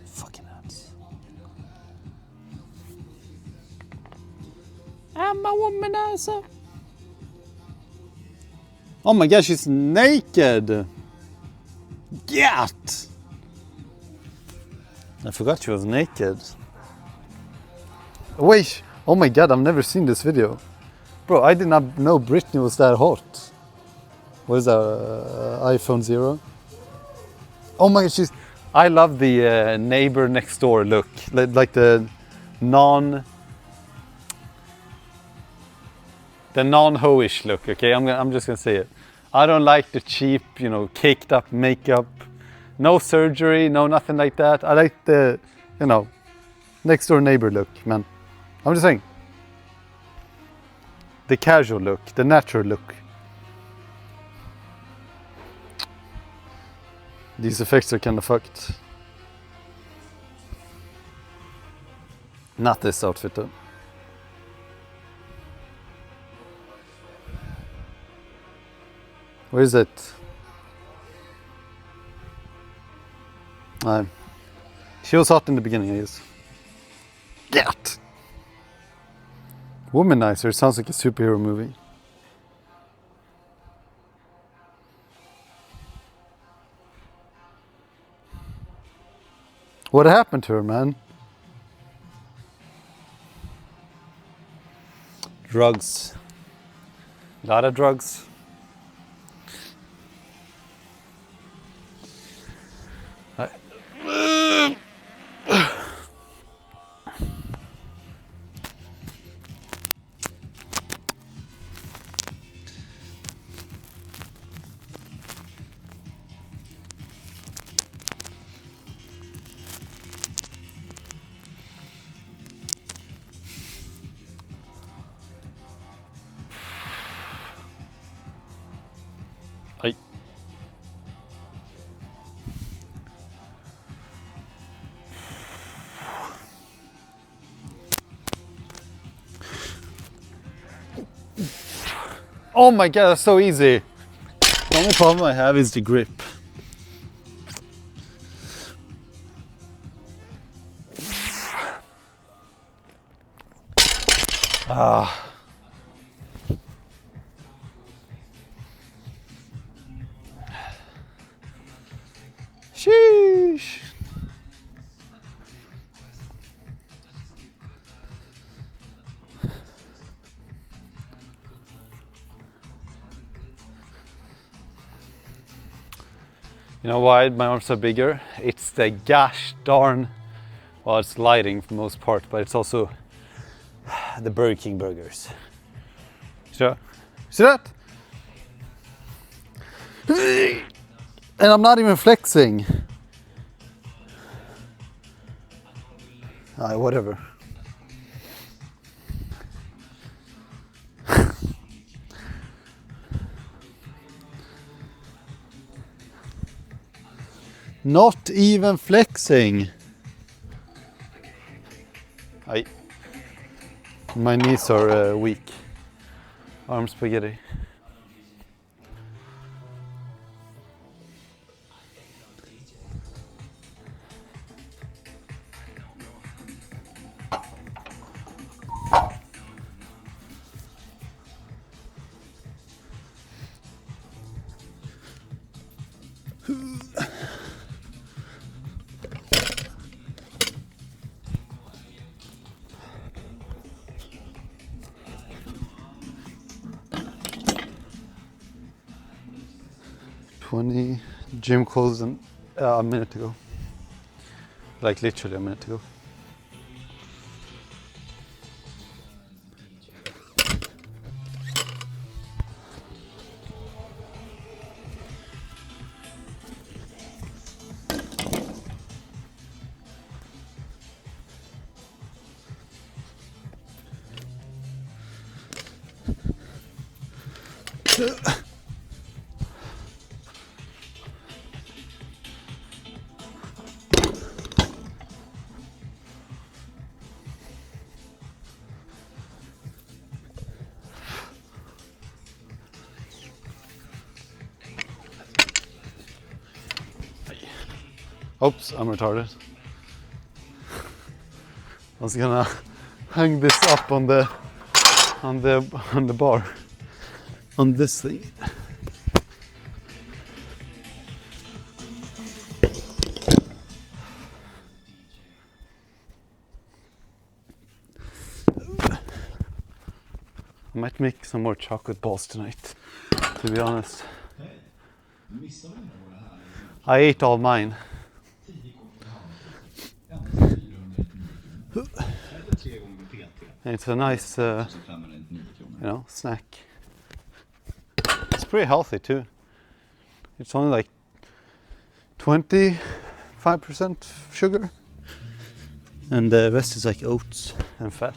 Fucking nuts. I'm a womanizer. Oh my god, she's naked. Get! I forgot she was naked. Wait, oh my god, I've never seen this video. Bro, I did not know Britney was that hot. What is that, iPhone 0? Oh my god, I love the neighbor next door look. Like the non-hoish look, okay? I'm just gonna say it. I don't like the cheap, caked up makeup. No surgery, no nothing like that. I like the, next door neighbor look, man. I'm just saying. The casual look, the natural look. These effects are kind of fucked. Not this outfit though. Where is it? She was hot in the beginning, I guess. Get! Womanizer sounds like a superhero movie. What happened to her, man? Drugs. A lot of drugs. Hey. Oh my god, that's so easy. The only problem I have is the grip. Sheesh. You know why my arms are bigger? It's the gosh darn, well, it's lighting for the most part, but it's also the Burger King burgers. See that? And I'm not even flexing. Whatever. Not even flexing. My knees are weak. Arm spaghetti. Gym closed a minute ago. Like literally a minute ago. Oops, I'm retarded. I was gonna hang this up on the bar, on this thing. I might make some more chocolate balls tonight, to be honest. I ate all mine. It's a nice, snack. It's pretty healthy too. It's only like 25% sugar, and the rest is like oats and fat.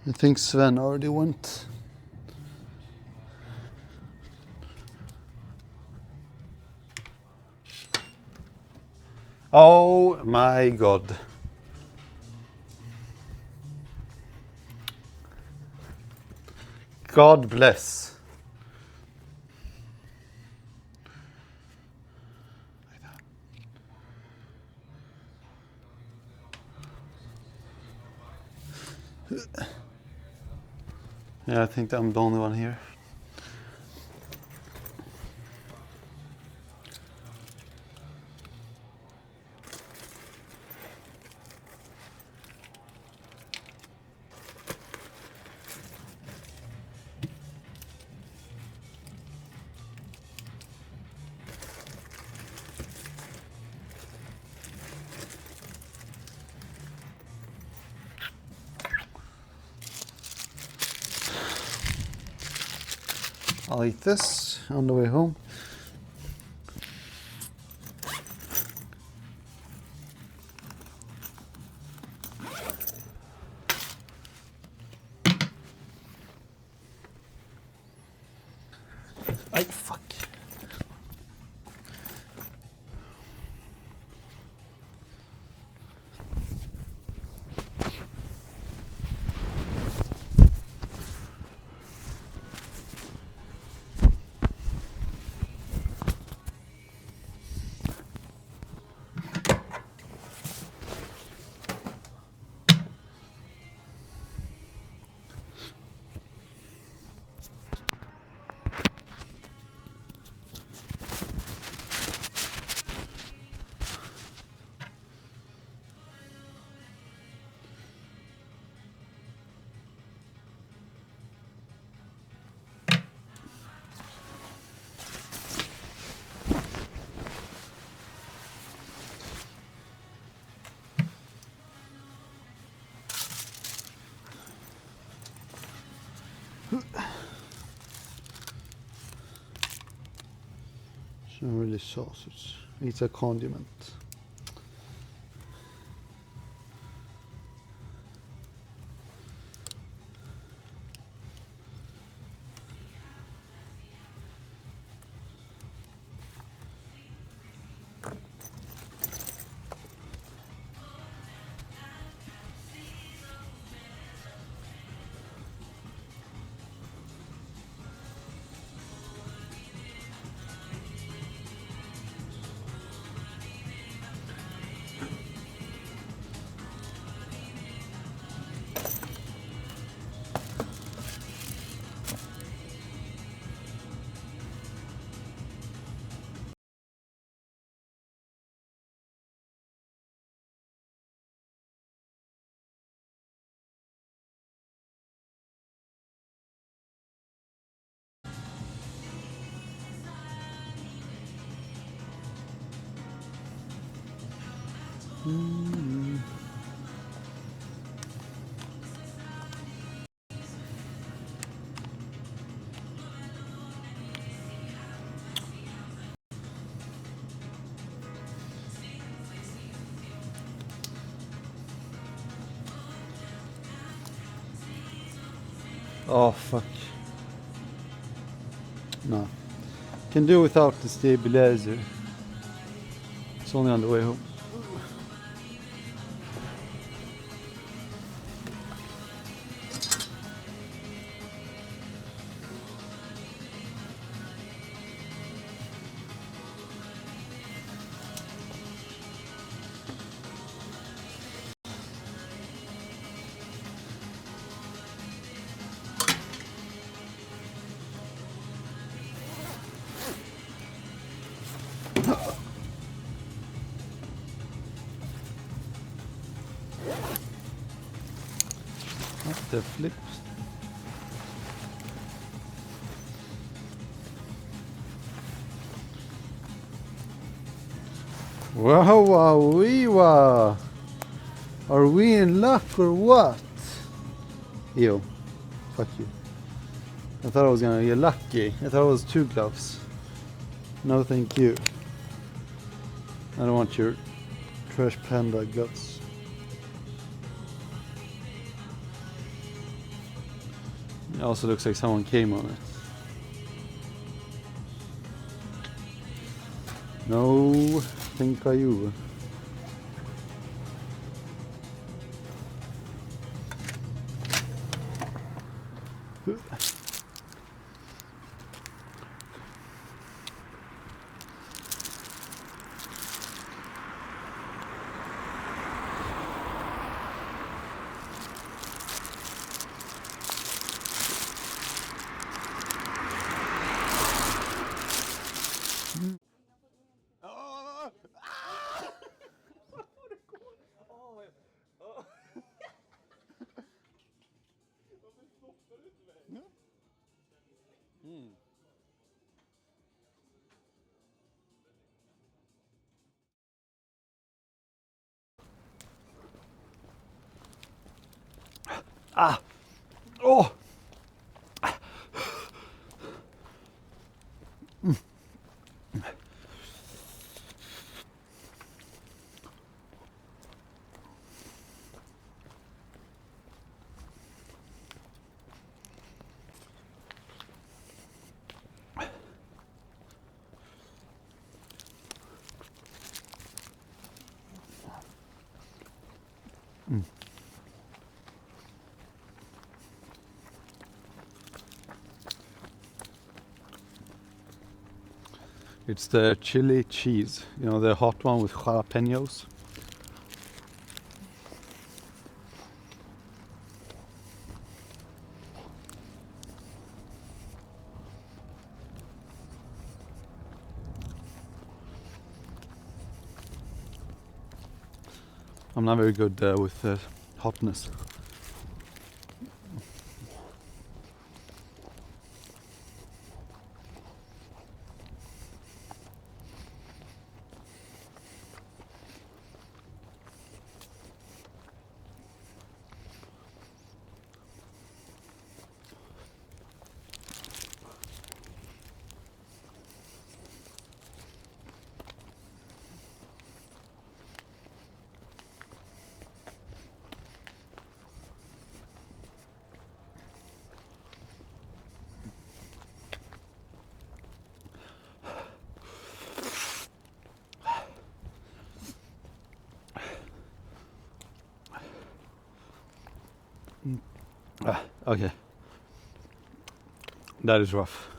I think Sven already went. Oh my god. God bless. Yeah, I think I'm the only one here. I'll eat this on the way home. Ay, fuck. It's not really sausage. It's a condiment. Oh fuck. No. Can do without the stabilizer. It's only on the way home. What the flips? Wow, wow, wee, wow. Are we in luck or what? Ew. Fuck you. I thought I was gonna get lucky. I thought it was 2 gloves. No, thank you. I don't want your trash panda gloves. It also looks like someone came on it. No, thank you. Ah! Oh! It's the chili cheese, you know, the hot one with jalapenos. I'm not very good with hotness. Okay. That is rough.